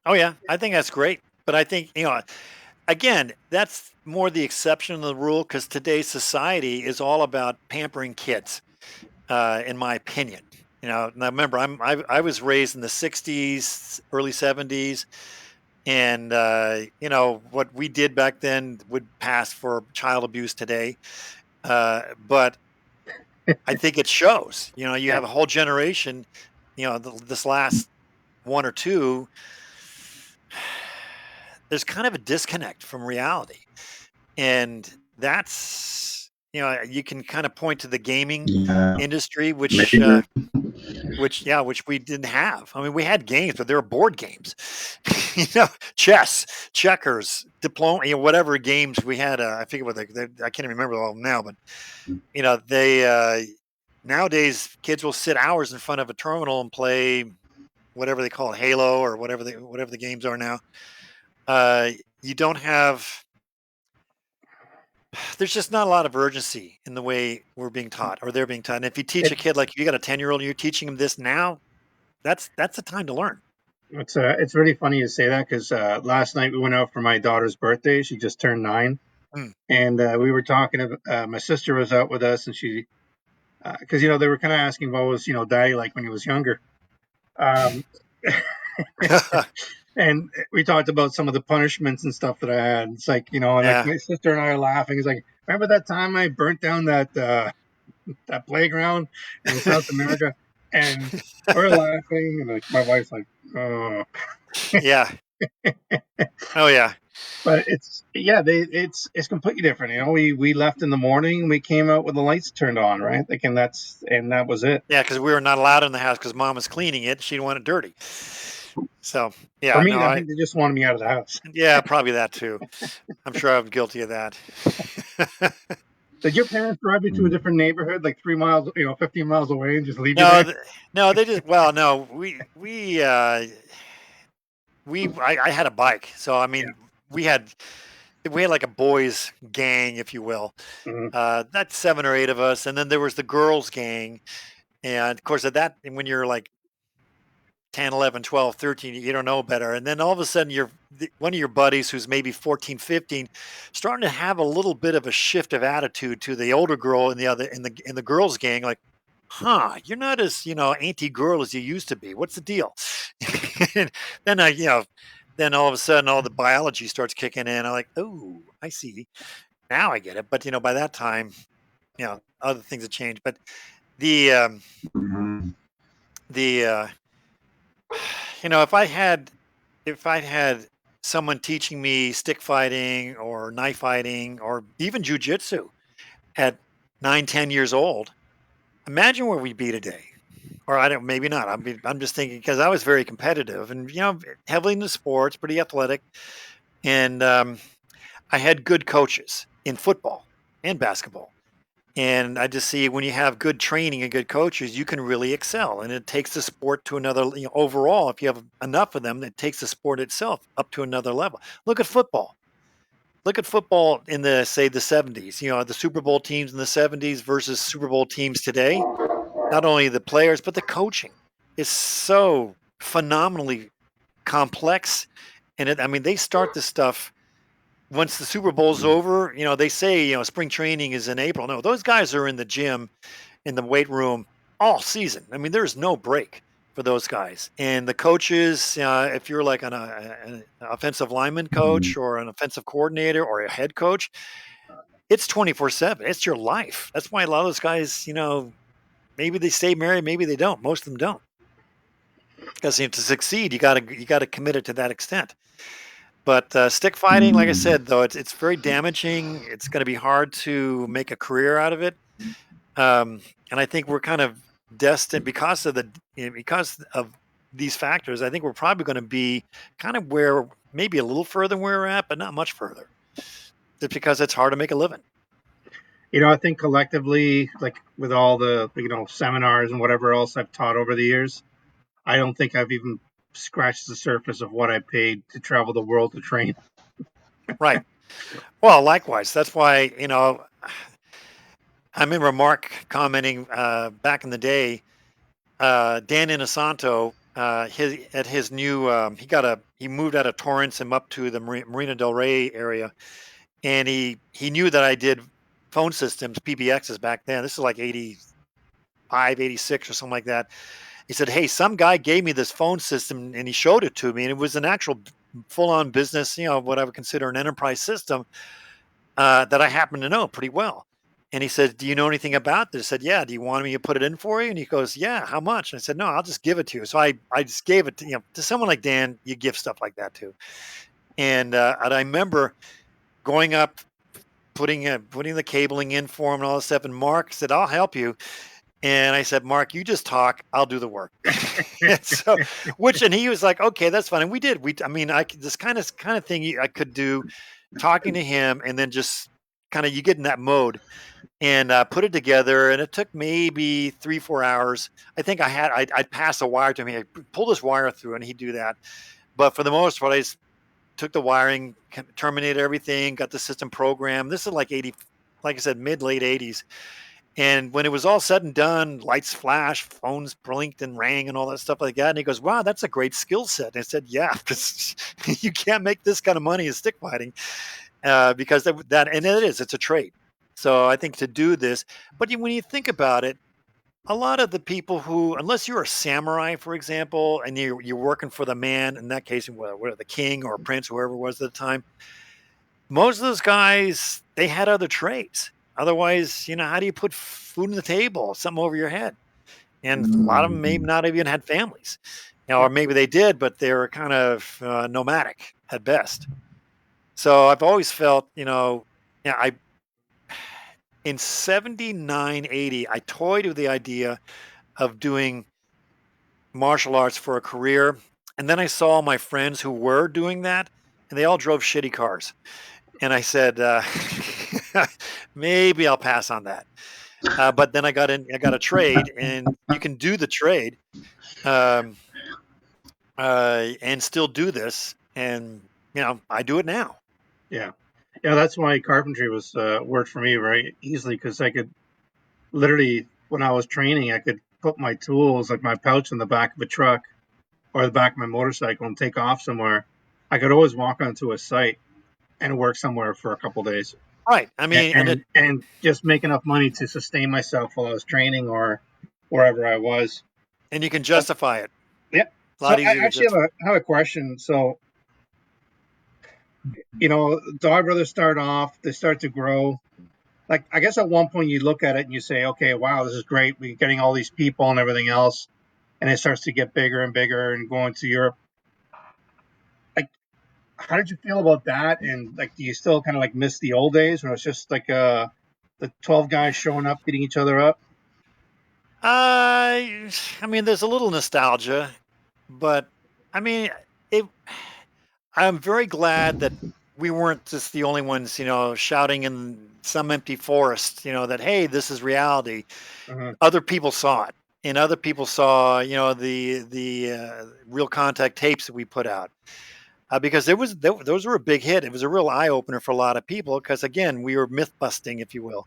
Oh yeah, I think that's great. But I think again, that's more the exception than the rule because today's society is all about pampering kids, in my opinion. Now remember, I was raised in the '60s, early '70s, and what we did back then would pass for child abuse today. But I think it shows. You Yeah. have a whole generation. This last one or two, there's kind of a disconnect from reality. And that's, you can kind of point to the gaming Yeah, industry, maybe. which we didn't have. I mean, we had games, but they were board games, chess, checkers, diploma, whatever games we had. I forget what I can't even remember all of them now, but they, nowadays kids will sit hours in front of a terminal and play whatever they call it, Halo or whatever the games are now. You don't have. There's just not a lot of urgency in the way we're being taught or they're being taught. And if you teach a kid, like you got a 10-year-old and you're teaching him this now, that's the time to learn. It's really funny you say that because last night we went out for my daughter's birthday. She just turned 9, and we were talking. My sister was out with us, and she, because they were kind of asking what was Daddy like when he was younger, and we talked about some of the punishments and stuff that I had. It's like and like my sister and I are laughing. It's like, remember that time I burnt down that playground in South America? And we're laughing, and like my wife's like, oh. Yeah. Oh yeah. But it's completely different. We left in the morning, we came out with the lights turned on, right? Like, and that was it. Yeah, because we were not allowed in the house because Mom was cleaning it. She didn't want it dirty. So yeah. For me, I think they just wanted me out of the house. Yeah, probably that too. I'm sure I'm guilty of that. Did your parents drive you to a different neighborhood, like 3 miles, 15 miles away, and just leave No, you there? no, they just. Well, no, I had a bike, so I mean, we had like a boys' gang, if you will. That's 7 or 8 of us, and then there was the girls' gang, and of course, when you're like 10, 11, 12, 13, you don't know better. And then all of a sudden one of your buddies who's maybe 14, 15, starting to have a little bit of a shift of attitude to the older girl in the girls gang. Like, you're not as, anti-girl as you used to be. What's the deal? And then then all of a sudden all the biology starts kicking in. I'm like, oh, I see. Now I get it. But, by that time, other things have changed. But if I had someone teaching me stick fighting or knife fighting or even jujitsu at 9, 10 years old, imagine where we'd be today. Or maybe not. I'm just thinking because I was very competitive and heavily into sports, pretty athletic, and I had good coaches in football and basketball. And I just see when you have good training and good coaches, you can really excel. And it takes the sport to another, overall, if you have enough of them, it takes the sport itself up to another level. Look at football. Look at football in the 70s, the Super Bowl teams in the 70s versus Super Bowl teams today. Not only the players, but the coaching is so phenomenally complex. And they start this stuff. Once the Super Bowl's over, they say, spring training is in April. No, those guys are in the gym, in the weight room all season. I mean, there's no break for those guys. And the coaches, if you're like an offensive lineman coach or an offensive coordinator or a head coach, it's 24/7. It's your life. That's why a lot of those guys, maybe they stay married, maybe they don't. Most of them don't. Because to succeed, you got to commit it to that extent. But stick fighting, like I said, though, it's very damaging. It's going to be hard to make a career out of it. And I think we're kind of destined because of these factors. I think we're probably going to be kind of where maybe a little further than where we're at, but not much further. Just because it's hard to make a living. I think collectively, like with all the seminars and whatever else I've taught over the years, I don't think I've even scratched the surface of what I paid to travel the world to train. Right. Well, likewise. That's why, I remember Mark commenting back in the day, Dan Inosanto his new he moved out of Torrance and up to the Marina Del Rey area, and he knew that I did phone systems, PBXs back then. This is like 85, 86 or something like that. He said, "Hey, some guy gave me this phone system and he showed it to me, and it was an actual full-on business, what I would consider an enterprise system that I happen to know pretty well." And he said, "Do you know anything about this?" I said, "Yeah. Do you want me to put it in for you?" And he goes, "Yeah. How much?" And I said, "No, I'll just give it to you." So I just gave it to someone like Dan. You give stuff like that to. And I remember going up, putting the cabling in for him and all this stuff. And Mark said, "I'll help you." And I said, "Mark, you just talk. I'll do the work." So, and he was like, "Okay, that's fine." And we did. This kind of thing I could do, talking to him, and then just kind of you get in that mode and put it together. And it took maybe 3-4 hours. I think I'd pass a wire to him. I'd pull this wire through, and he'd do that. But for the most part, I just took the wiring, terminated everything, got the system programmed. This is like like I said, late 80s. And when it was all said and done, lights flashed, phones blinked and rang and all that stuff like that. And he goes, "Wow, that's a great skill set." And I said, "Yeah, because you can't make this kind of money as stick fighting because and it's a trade." So I think to do this, but when you think about it, a lot of the people who, unless you're a samurai, for example, and you're working for the man, in that case, whether the king or prince, whoever it was at the time, most of those guys, they had other trades. Otherwise, how do you put food on the table, something over your head? And a lot of them may not even had families, or maybe they did, but they were kind of nomadic at best. So I've always felt, in 79, 80, I toyed with the idea of doing martial arts for a career. And then I saw my friends who were doing that, and they all drove shitty cars. And I said, maybe I'll pass on that. But then I got a trade, and you can do the trade and still do this. And, I do it now. Yeah. Yeah, that's why carpentry was worked for me very easily, because I could literally, when I was training, I could put my tools, like my pouch, in the back of a truck or the back of my motorcycle and take off somewhere. I could always walk onto a site and work somewhere for a couple of days. Right. I mean, and just make enough money to sustain myself while I was training or wherever I was. And you can justify it. Yeah. So I actually have a question. So, Dog Brothers start off, they start to grow. Like, I guess at one point you look at it and you say, okay, wow, this is great. We're getting all these people and everything else. And it starts to get bigger and bigger and going to Europe. Like, how did you feel about that? And like, do you still kind of like miss the old days when it's just like the 12 guys showing up, beating each other up? I mean, there's a little nostalgia, but I mean, I'm very glad that we weren't just the only ones, shouting in some empty forest, that, hey, this is reality. Mhm. Other people saw it, and other people saw, the Real Contact tapes that we put out. Because those were a big hit. It was a real eye opener for a lot of people because, again, we were myth busting, if you will.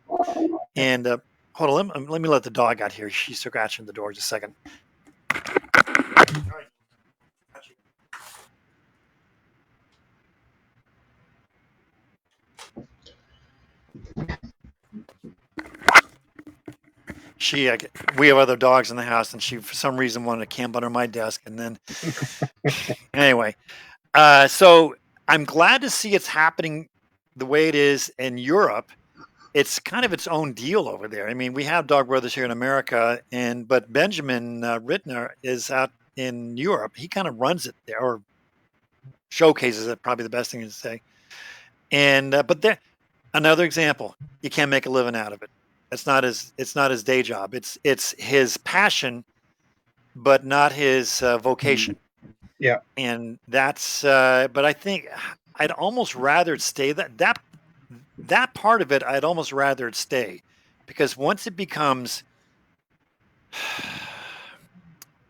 And hold on, let me let the dog out here. She's scratching the door. Just a second. We have other dogs in the house, and she for some reason wanted to camp under my desk. And then anyway, so I'm glad to see it's happening the way it is in Europe. It's kind of its own deal over there. I mean, we have Dog Brothers here in America, but Benjamin Rittner is out in Europe. He kind of runs it there, or showcases it. Probably the best thing to say. And but there, another example, you can't make a living out of it. It's not his day job. It's his passion, but not his vocation. Yeah. And that's. But I think I'd almost rather it stay that part of it. I'd almost rather it stay, because once it becomes,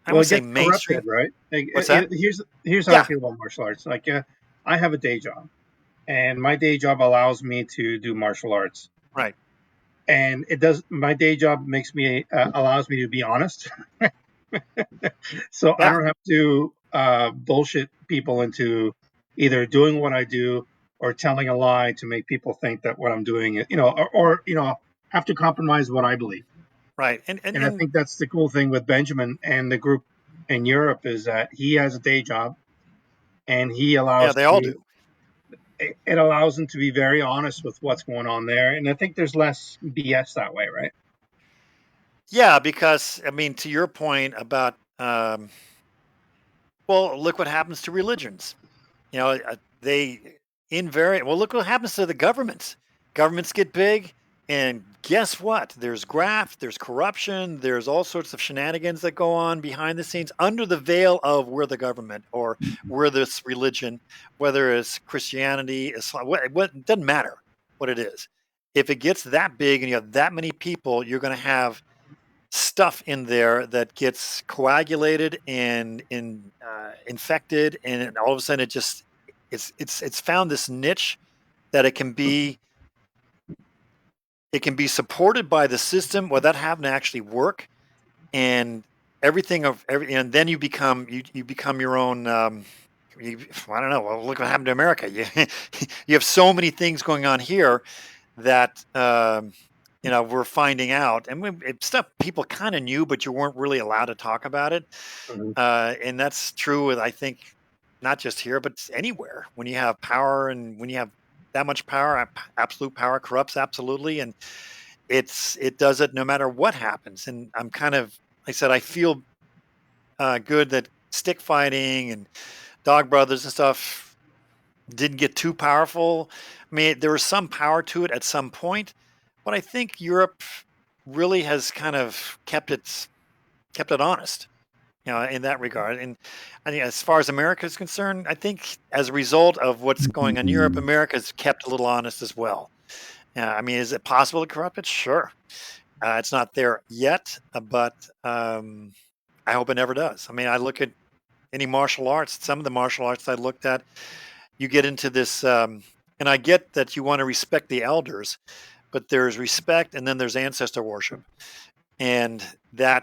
I would say mainstream, right? Like, what's that? Here's how I feel about martial arts. Like, I have a day job, and my day job allows me to do martial arts. Right. And my day job allows me to be honest. So I Yeah. don't have to bullshit people into either doing what I do or telling a lie to make people think that what I'm doing, or have to compromise what I believe. Right. And And I think that's the cool thing with Benjamin and the group in Europe is that he has a day job and he yeah, allows they all do. it allows him to be very honest with what's going on there. And I think there's less BS that way, right? Yeah, because I mean, to your point about, well, look what happens to religions. They invariant. Well, look what happens to the governments. Governments get big, and guess what? There's graft, there's corruption, there's all sorts of shenanigans that go on behind the scenes under the veil of we're the government or we're this religion, whether it's Christianity, Islam, what it doesn't matter what it is. If it gets that big and you have that many people, you're going to have stuff in there that gets coagulated and infected, and all of a sudden it's found this niche that it can be supported by the system without having to actually work, and and then you become your own. I don't know. Well, look what happened to America. You have so many things going on here that we're finding out, and it's stuff people kind of knew, but you weren't really allowed to talk about it. Mm-hmm. And that's true with, I think, not just here, but anywhere. When you have power and when you have that much power, absolute power corrupts absolutely, and it does it no matter what happens. And I'm kind of, like I said, I feel good that stick fighting and Dog Brothers and stuff didn't get too powerful. I mean, there was some power to it at some point, but I think Europe really has kind of kept it honest, in that regard. And I think as far as America is concerned, I think as a result of what's going on in Europe, America's kept a little honest as well. I mean, is it possible to corrupt it? Sure. It's not there yet, but I hope it never does. I mean, I look at any martial arts, some of the martial arts I looked at, you get into this, and I get that you want to respect the elders, but there's respect and then there's ancestor worship. And then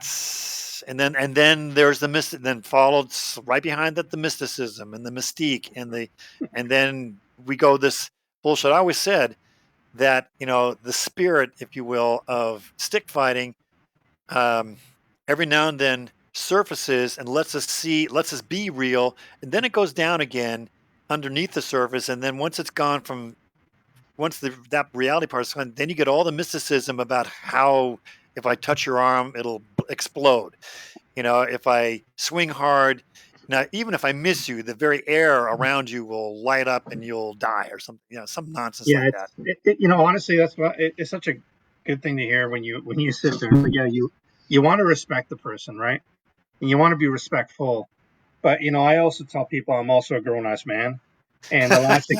there's the then followed right behind that the mysticism and the mystique and then we go this bullshit. I always said that the spirit, if you will, of stick fighting, every now and then surfaces and lets us be real, and then it goes down again underneath the surface, and then once that reality part is gone, then you get all the mysticism about how if I touch your arm, it'll explode. If I swing hard, now even if I miss you, the very air around you will light up and you'll die or something. Some nonsense Yeah, like that. honestly, that's what it's such a good thing to hear when you sit there. But yeah, you want to respect the person, right? And you want to be respectful. But I also tell people I'm also a grown ass man. And the last thing,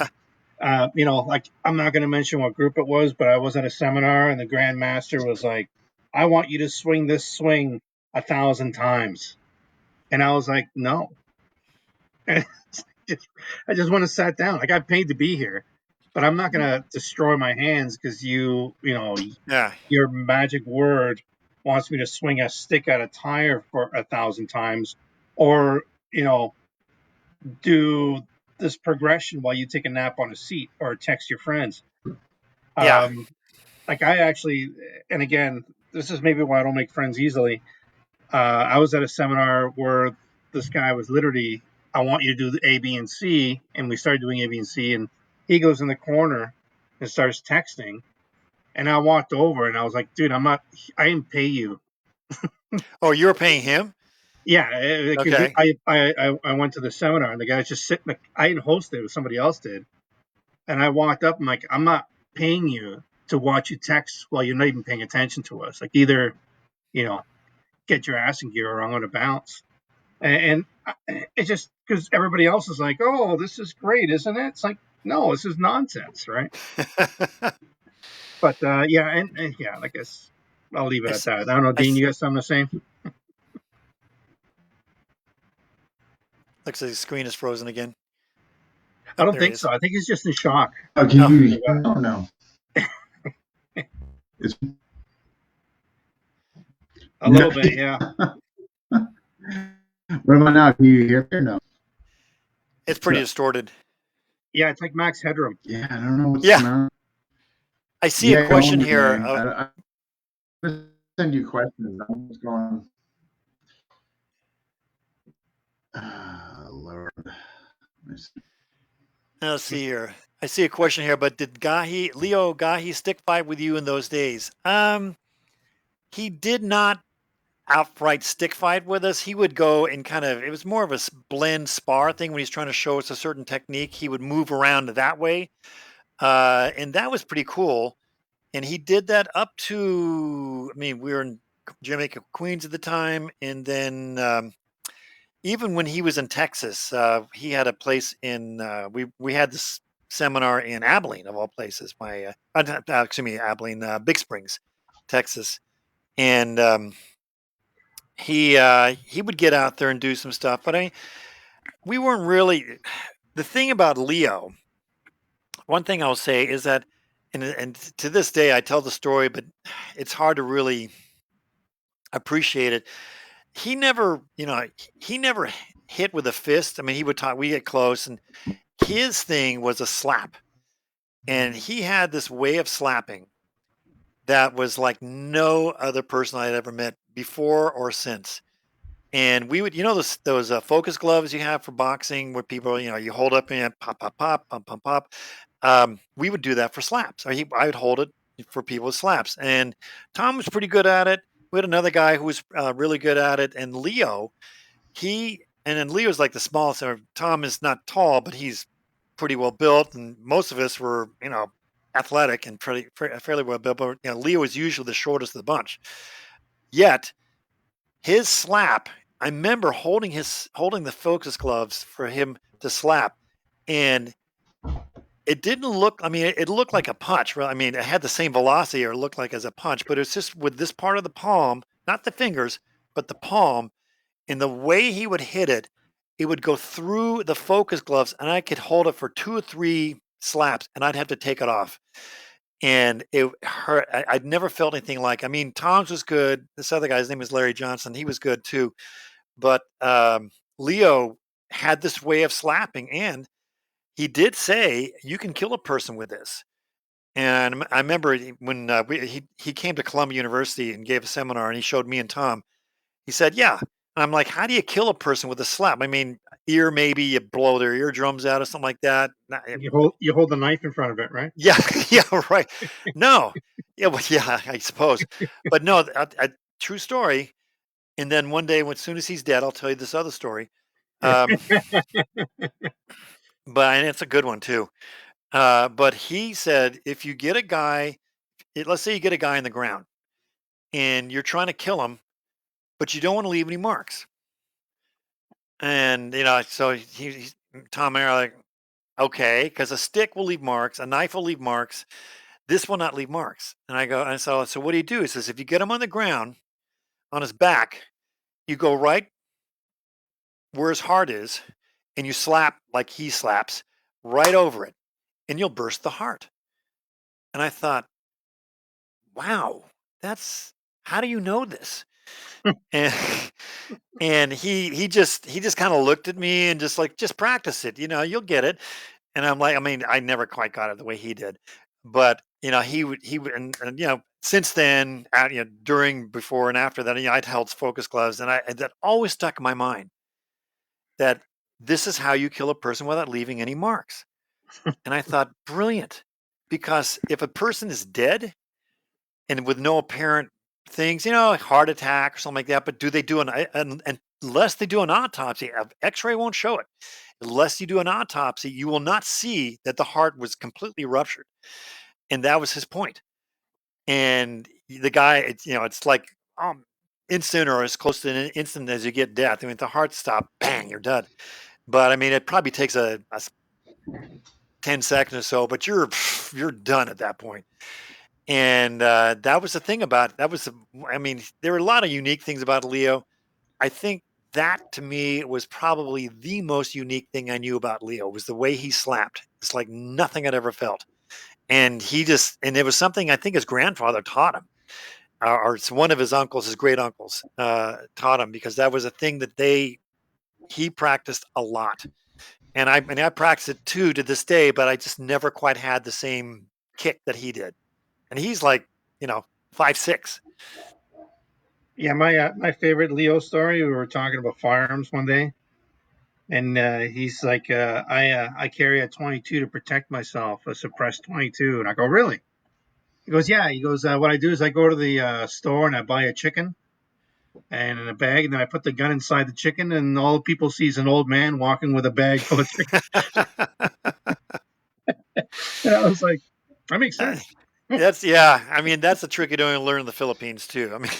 like I'm not going to mention what group it was, but I was at a seminar and the Grand Master was like, "I want you to swing this swing 1,000 times," and I was like, "No." I just want to sit down. Like I paid to be here, but I'm not going to destroy my hands because Yeah. your magic word wants me to swing a stick at a tire for 1,000 times, or do this progression while you take a nap on a seat or text your friends. Yeah. Like I actually, and again, this is maybe why I don't make friends easily. I was at a seminar where this guy was literally, "I want you to do the A, B, and C," and we started doing A, B, and C, and he goes in the corner and starts texting, and I walked over and I was like, "Dude, I didn't pay you." Oh, you were paying him? Yeah, because Okay. I went to the seminar and the guy's just sitting. I didn't host it; somebody else did. And I walked up. I'm like, "I'm not paying you to watch you text while you're not even paying attention to us. Like, either get your ass in gear or I'm going to bounce." And it's just because everybody else is like, "Oh, this is great, isn't it?" It's like, no, this is nonsense, right? But yeah, and yeah, I guess I'll leave it at that. I don't know, Dean, you got something to say? Looks like the screen is frozen again. I don't think so. I think he's just in shock. Oh, can you hear? Oh no. A little bit, yeah. What about now? Can you hear me or no? It's pretty distorted. Yeah, it's like max headroom. Yeah, I don't know what's Yeah. going on. I see a question here. I'm gonna send you questions. I don't know what's going on. Lord. Let's see here. I see a question here, but did Leo Gahi stick fight with you in those days? He did not outright stick fight with us. He would go and it was more of a blend spar thing when he's trying to show us a certain technique. He would move around that way. And that was pretty cool. And he did that up to, we were in Jamaica, Queens at the time. And then even when he was in Texas, he had a place in, we had this seminar in Abilene, of all places. Abilene, Big Springs, Texas. And he would get out there and do some stuff. But we weren't really, the thing about Leo, one thing I'll say is that, and to this day, I tell the story, but it's hard to really appreciate it. He never, he never hit with a fist. He would talk, we get close, and his thing was a slap. And he had this way of slapping that was like no other person I'd ever met before or since. And we would, those focus gloves you have for boxing where people, you hold up and pop, pop, pop, pump, pump, pop. We would do that for slaps. I would hold it for people with slaps. And Tom was pretty good at it. We had another guy who was really good at it. And Leo, and then Leo's like the smallest. Tom is not tall, but he's pretty well built. And most of us were, athletic and fairly well built. But Leo is usually the shortest of the bunch. Yet his slap, I remember holding the focus gloves for him to slap, and it didn't look. It looked like a punch. It had the same velocity, or looked like as a punch, but it's just with this part of the palm, not the fingers, but the palm, and the way he would hit it, it would go through the focus gloves, and I could hold it for 2 or 3 slaps, and I'd have to take it off. And it hurt. I'd never felt anything like. Tom's was good. This other guy's name is Larry Johnson. He was good too. But Leo had this way of slapping, and he did say, "You can kill a person with this." And I remember when he came to Columbia University and gave a seminar, and he showed me and Tom. He said, "Yeah." And I'm like, "How do you kill a person with a slap?" Ear, maybe you blow their eardrums out or something like that. You hold the knife in front of it, right? Yeah, yeah, right. No, yeah, well, yeah, I suppose, but no, a true story. And then one day, as soon as he's dead, I'll tell you this other story. But and it's a good one too. But he said, if you get a guy, let's say you get a guy in the ground, and you're trying to kill him, but you don't want to leave any marks. And so Tom and I are like, okay, because a stick will leave marks, a knife will leave marks. This will not leave marks. And I go, so what do you do? He says, if you get him on the ground, on his back, you go right where his heart is, and you slap like he slaps right over it, and you'll burst the heart. And I thought, wow, how do you know this? and and he just kind of looked at me and just practice it, you'll get it. And I'm like, I never quite got it the way he did, but he would, and since then, during, before, and after that, I'd held focus gloves, and that always stuck in my mind, that this is how you kill a person without leaving any marks. And I thought, brilliant, because if a person is dead and with no apparent things, heart attack or something like that, but do they do unless they do an autopsy, X-ray won't show it. Unless you do an autopsy, you will not see that the heart was completely ruptured. And that was his point. And the guy, it's like instant, or as close to an instant as you get death. If the heart stopped, bang, you're dead. But it probably takes a 10 seconds or so, but you're done at that point. And that was the thing about there were a lot of unique things about Leo. I think that, to me, was probably the most unique thing I knew about Leo, was the way he slapped. It's like nothing I'd ever felt. And it was something I think his grandfather taught him, or it's one of his uncles, his great uncles, taught him, because that was a thing that they he practiced a lot, and I practice it too to this day, but I just never quite had the same kick that he did. And he's like, 5'6". Yeah, my favorite Leo story. We were talking about firearms one day, and he's like, I carry a 22 to protect myself, a suppressed 22, and I go, really? He goes, yeah. He goes, what I do is I go to the store and I buy a chicken and in a bag, and then I put the gun inside the chicken, and all the people see is an old man walking with a bag full of chicken. And I was like, that makes sense. Yeah. I mean, that's a trick you don't learn in the Philippines too. I mean,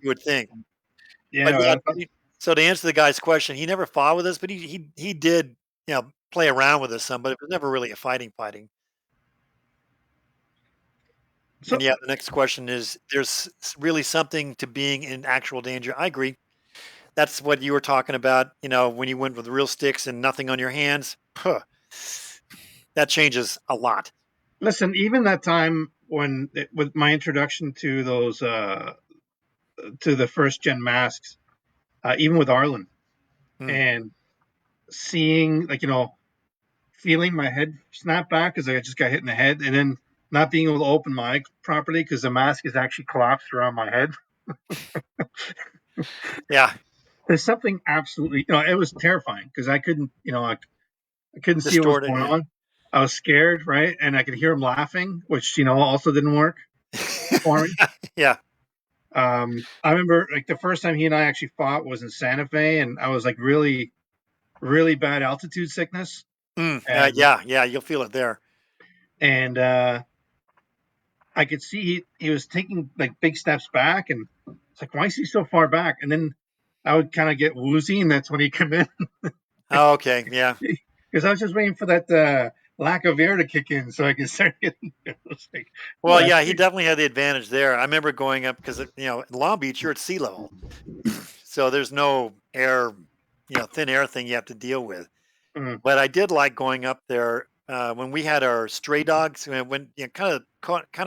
you would think, but yeah. Yeah, So to answer the guy's question, he never fought with us, but he did, play around with us some, but it was never really a fighting. so And yeah, the next question is: there's really something to being in actual danger. I agree. That's what you were talking about. When you went with real sticks and nothing on your hands, that changes a lot. listen, even that time when with my introduction to those to the first gen masks, even with Arlen, Mm. and seeing like feeling my head snap back because I just got hit in the head, and then not being able to open my eye properly because the mask is actually collapsed around my head. Yeah, There's something absolutely, it was terrifying because I couldn't, I couldn't see what was distorted. going Yeah. on. I was scared, right? And I could hear him laughing, which also didn't work for me. Yeah. I remember like the first time he and I actually fought was in Santa Fe, and I was like really, really bad altitude sickness, and Yeah. You'll feel it there. and I could see he was taking like big steps back, and it's like, why is he so far back? And then I would kind of get woozy, and that's when he'd come in Oh, okay. Yeah. because I was just waiting for that lack of air to kick in so I could start getting. It was like, Well, yeah, he definitely had the advantage there. I remember going up because in Long Beach you're at sea level, so there's no air, thin air thing you have to deal with. mm, But I did like going up there when we had our stray dogs. When kind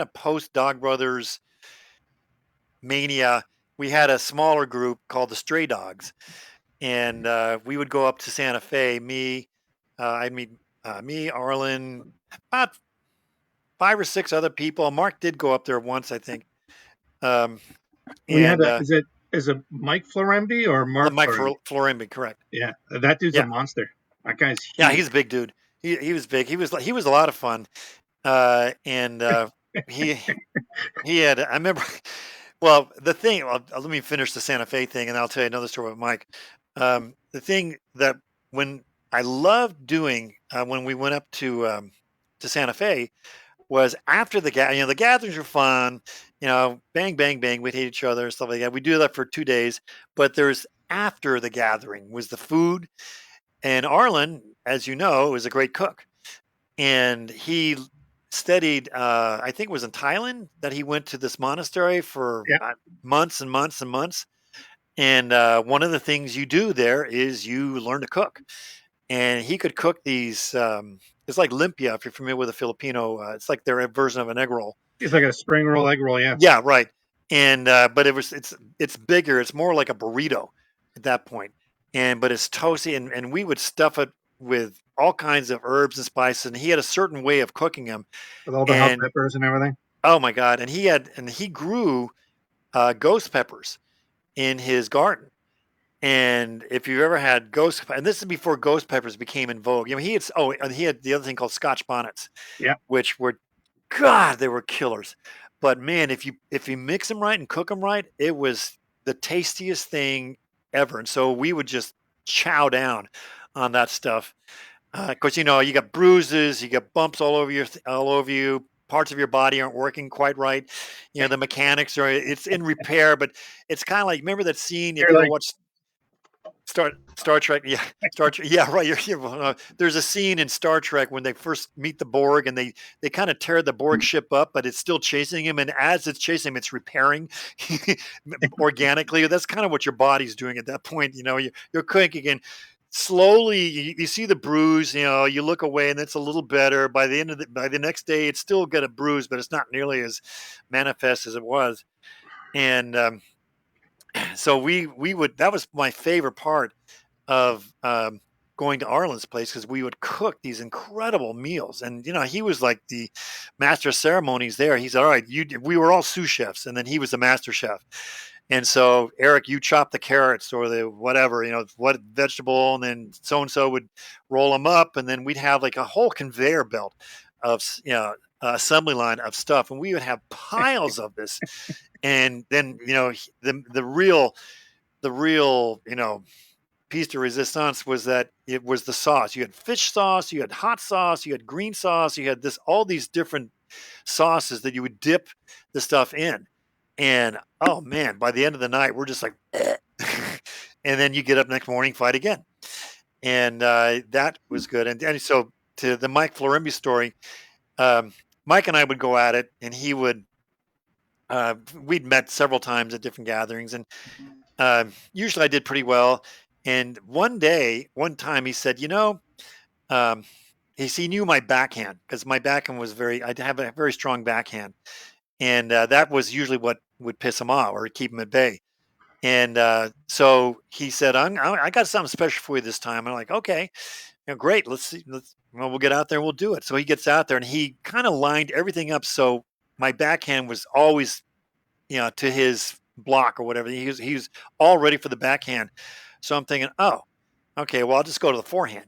of post Dog Brothers mania, we had a smaller group called the Stray Dogs, and we would go up to Santa Fe. Me, Arlen, about 5 or 6 other people. Mark did go up there once, I think. Um, we had and a is it Mike Florembi or Mark Mike Florembi? Florimbi, correct? Yeah, that dude's a Yeah, monster. That guy's yeah, huge. he's a big dude. He was big. He was a lot of fun. And he he had. I remember. Well, the thing. Let me finish the Santa Fe thing, and I'll tell you another story about Mike. The thing that when I loved doing when we went up to Santa Fe was after the gatherings were fun. Bang, bang, bang. We'd hit each other, stuff like that. We do that for 2 days, but there's after the gathering was the food. And Arlen, as you know, is a great cook, and he studied. I think it was in Thailand that he went to this monastery for Yeah, months and months and months. And one of the things you do there is you learn to cook. And he could cook these. It's like lumpia, if you're familiar with a Filipino. It's like their version of an egg roll. he's like a spring roll, egg roll. Yeah, Yeah, right. And but it's bigger. It's more like a burrito at that point. But it's toasty, and we would stuff it with all kinds of herbs and spices. And he had a certain way of cooking them. with all the hot And peppers and everything. oh my God! And he grew ghost peppers in his garden. And if you've ever had and this is before ghost peppers became in vogue. And he had the other thing called Scotch bonnets, Yeah, which were, God, they were killers. But man, if you mix them right and cook them right, it was the tastiest thing ever. And so we would just chow down on that stuff. Of course, you got bruises, you got bumps all over you. Parts of your body aren't working quite right. The mechanics it's in repair, but it's kind of like, remember that scene if you're you ever like, watched Star Trek, yeah, Star Trek, yeah, right. There's a scene in Star Trek when they first meet the Borg, and they kind of tear the Borg ship up, but it's still chasing him, and as it's chasing him, it's repairing organically. That's kind of what your body's doing at that point. You're cooking, and slowly you see the bruise. You look away, and it's a little better. By the next day, it's still got a bruise, but it's not nearly as manifest as it was. And So we would, that was my favorite part of going to Arlen's place, because we would cook these incredible meals. And he was like the master of ceremonies there. He said, "All right, we were all sous chefs, and then he was the master chef." And so, Eric, you chop the carrots or the whatever, what vegetable, and then so and so would roll them up, and then we'd have like a whole conveyor belt of assembly line of stuff, and we would have piles of this. And then the real piece de resistance was that it was the sauce. You had fish sauce, you had hot sauce, you had green sauce, you had all these different sauces that you would dip the stuff in. And oh man, by the end of the night, we're just like, "Eh." And then you get up next morning, fight again. And that was good. And so, to the Mike Florimbi story, Mike and I would go at it, and he would. We'd met several times at different gatherings, and usually I did pretty well. And one time, he said, um, he knew my backhand, because my backhand was I'd have a very strong backhand. And that was usually what would piss him off or keep him at bay. And so he said, I got something special for you this time. I'm like, okay, great. Let's see. We'll get out there and we'll do it. So he gets out there, and he kind of lined everything up. So my backhand was always, to his block or whatever. He was all ready for the backhand. So I'm thinking, oh, okay, well, I'll just go to the forehand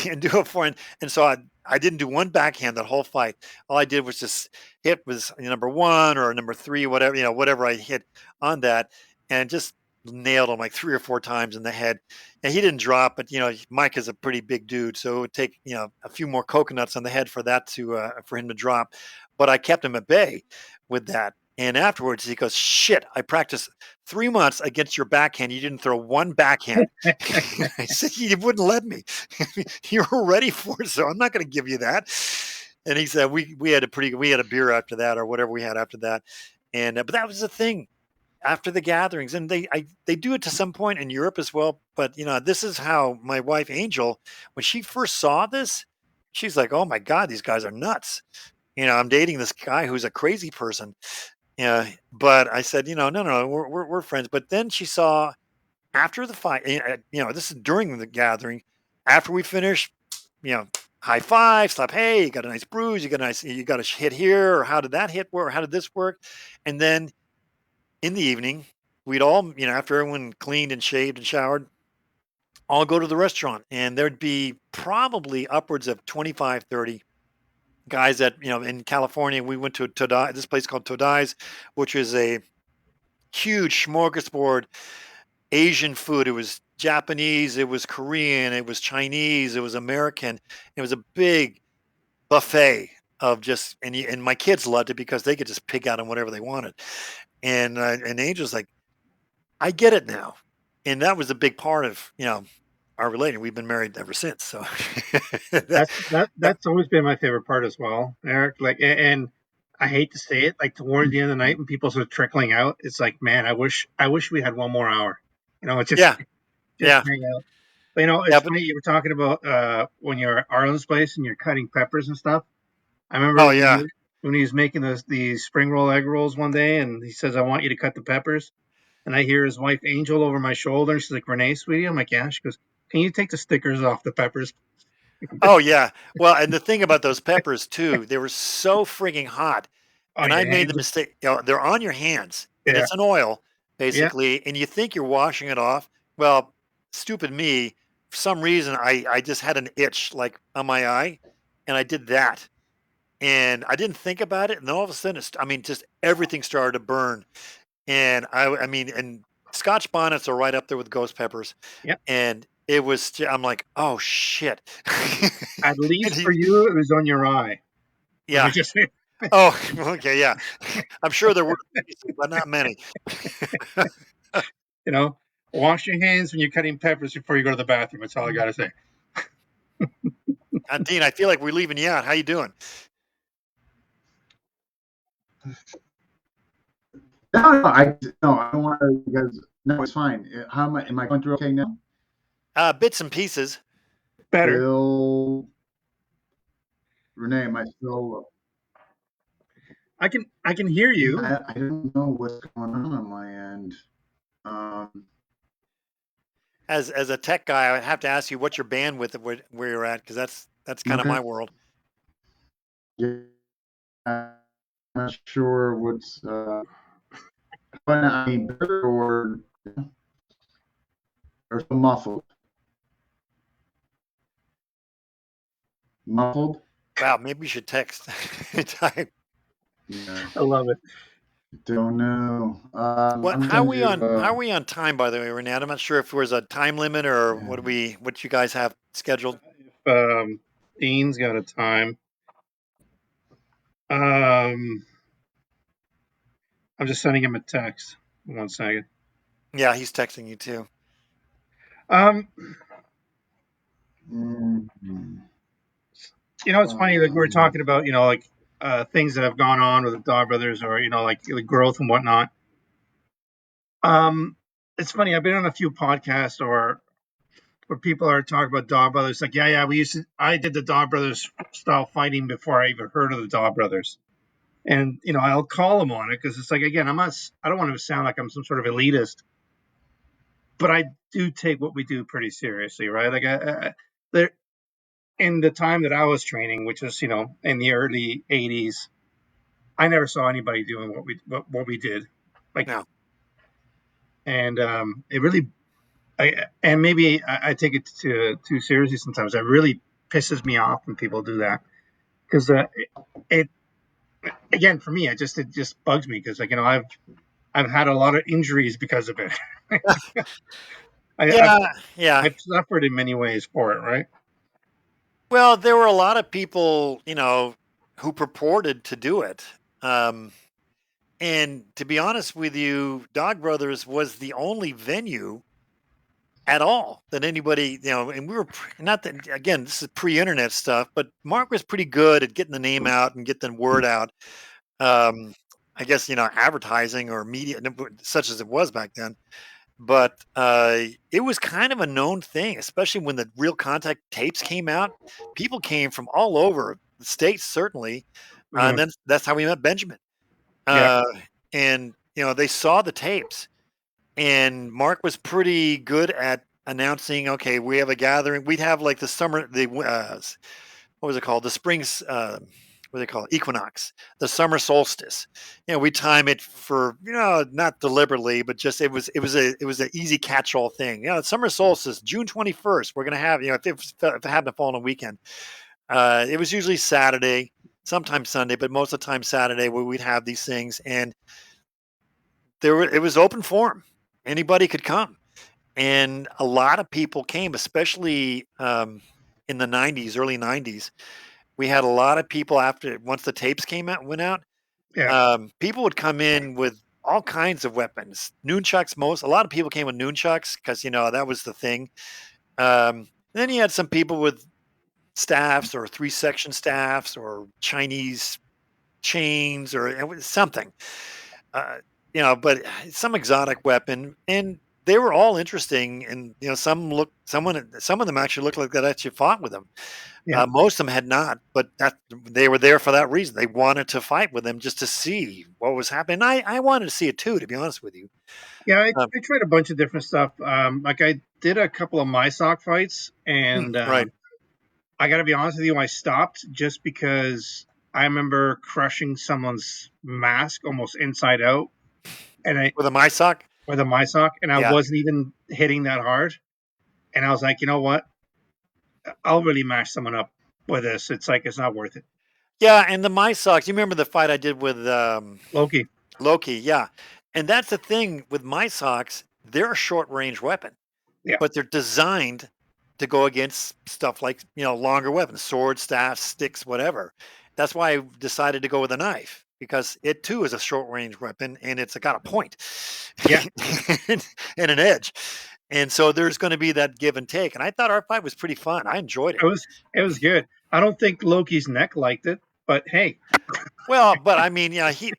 and do a forehand. And so I didn't do one backhand that whole fight. All I did was just hit was number one or number three, whatever, whatever I hit on that, and just nailed him like 3 or 4 times in the head. And he didn't drop, but Mike is a pretty big dude, so it would take a few more coconuts on the head for that to for him to drop. But I kept him at bay with that. And afterwards, he goes, "Shit, I practiced 3 months against your backhand. You didn't throw one backhand." I said, "You wouldn't let me. You were ready for it, so I'm not going to give you that." And he said, "We had a beer after that, or whatever we had after that." And but that was the thing after the gatherings, and they do it to some point in Europe as well. But this is how my wife Angel, when she first saw this, she's like, "Oh my God, these guys are nuts." I'm dating this guy who's a crazy person. Yeah, but I said, no, no, we're friends. But then she saw after the fight, this is during the gathering. After we finish, you know, high five, slap. Hey, you got a nice bruise. You got a hit here, or how did that hit work? How did this work? And then in the evening, we'd all, after everyone cleaned and shaved and showered, all go to the restaurant, and there'd be probably upwards of 25, 30 guys that, in California. We went to Todai, this place called Todai's, which is a huge smorgasbord Asian food. It was Japanese, it was Korean, it was Chinese, it was American. It was a big buffet of just, and my kids loved it because they could just pick out on whatever they wanted. And Angel's like, I get it now, and that was a big part of our relating. We've been married ever since, so That's always been my favorite part as well, Eric. Like, and I hate to say it, like towards the end of the night when people start trickling out, it's like, man, I wish we had one more hour. It's just yeah, just yeah, hang out. But yeah, it's but funny you were talking about when you're at Arlen's place and you're cutting peppers and stuff. I remember oh yeah, when he was making these spring roll egg rolls one day, and he says, "I want you to cut the peppers." And I hear his wife Angel over my shoulder, and she's like, "Renee, sweetie," I'm like, "Yeah." She goes, "Can you take the stickers off the peppers?" oh yeah. Well, and the thing about those peppers too, they were so frigging hot. Oh, And I your made the hands. mistake, they're on your hands, and Yeah, it's an oil, yeah. basically, and you think you're washing it off. Well, stupid me, for some reason, I just had an itch, like, on my eye, and I did that, and I didn't think about it, and then all of a sudden, just everything started to burn. And and Scotch bonnets are right up there with ghost peppers, Yep. and I'm like, "Oh, shit." At And least for he you, it was on your eye. Let me Yeah. just say, Oh, okay, yeah. I'm sure there were pieces, but not many. you know, wash your hands when you're cutting peppers before you go to the bathroom. That's all I got to say. Dean, I feel like we're leaving you out. How you doing? No, I don't want to because no, it's fine. How am I going through okay now? Bits and pieces. Better. Bill, Renee, am I still? I can hear you. I don't know what's going on my end. Um, As a tech guy, I would have to ask you what's your bandwidth of where you're at, because that's kind of okay. my world. Yeah, I'm not sure what's. But I mean, better or so muffled. Muffled. Wow, maybe you should text. Type. Yeah. I love it. Don't know. What? I'm gonna do. How are we on time? By the way, Renee, I'm not sure if there's a time limit or what you guys have scheduled. If Dean's got a time, um, I'm just sending him a text. 1 second. Yeah, he's texting you too. Um, mm, it's funny. Like we were talking about, like things that have gone on with the Dog Brothers, or like growth and whatnot. It's funny. I've been on a few podcasts or where people are talking about Dog Brothers. Like, yeah, I did the Dog Brothers style fighting before I even heard of the Dog Brothers. And I'll call them on it because it's like, again, I don't want to sound like I'm some sort of elitist, but I do take what we do pretty seriously, right? Like, there in the time that I was training, which was in the early '80s, I never saw anybody doing what we did, like, No. and it really, and maybe I take it too seriously sometimes. It really pisses me off when people do that because it again for me, it just bugs me because I've had a lot of injuries because of it. Yeah, yeah. I've suffered in many ways for it, right? Well, there were a lot of people, who purported to do it. And to be honest with you, Dog Brothers was the only venue at all that anybody, and we were not that, again, this is pre-internet stuff, but Mark was pretty good at getting the name out and get the word out. I guess, advertising or media, such as it was back then. But it was kind of a known thing, especially when the Real Contact tapes came out. People came from all over the states, certainly, and then that's how we met Benjamin. Yeah. And they saw the tapes, and Mark was pretty good at announcing, okay, we have a gathering. We'd have like the summer, what was it called? The spring's, what do they call it? Equinox, the summer solstice. We time it for, not deliberately, but just it was an easy catch-all thing. Summer solstice, June 21st. We're gonna have, if it happened to fall on a weekend, it was usually Saturday, sometimes Sunday, but most of the time Saturday, where we'd have these things, and it was open forum. Anybody could come, and a lot of people came, especially in the '90s, early '90s. We had a lot of people once the tapes went out. Yeah. People would come in with all kinds of weapons, nunchucks. A lot of people came with nunchucks because that was the thing. Then you had some people with staffs or 3-section staffs or Chinese chains or something. But some exotic weapon, and they were all interesting. And some of them actually looked like they actually fought with them. Yeah. Most of them had not, but they were there for that reason. They wanted to fight with them just to see what was happening. I wanted to see it too, to be honest with you. Yeah, I tried a bunch of different stuff. Like I did a couple of MySock fights, and right. I got to be honest with you, I stopped just because I remember crushing someone's mask almost inside out, and With a MySock? with a MySock, and I Yeah. wasn't even hitting that hard. And I was like, you know what? I'll really mash someone up with this. It's like it's not worth it. Yeah, and the MySocks. You remember the fight I did with Loki. Loki? Yeah, and that's the thing with MySocks. They're a short range weapon, Yeah. but they're designed to go against stuff like longer weapons, swords, staffs, sticks, whatever. That's why I decided to go with a knife, because it too is a short range weapon, and it's got a point, Yeah. and an edge. And so there's going to be that give and take. And I thought our fight was pretty fun. I enjoyed it. It was good. I don't think Loki's neck liked it, but hey. Well, but I mean, he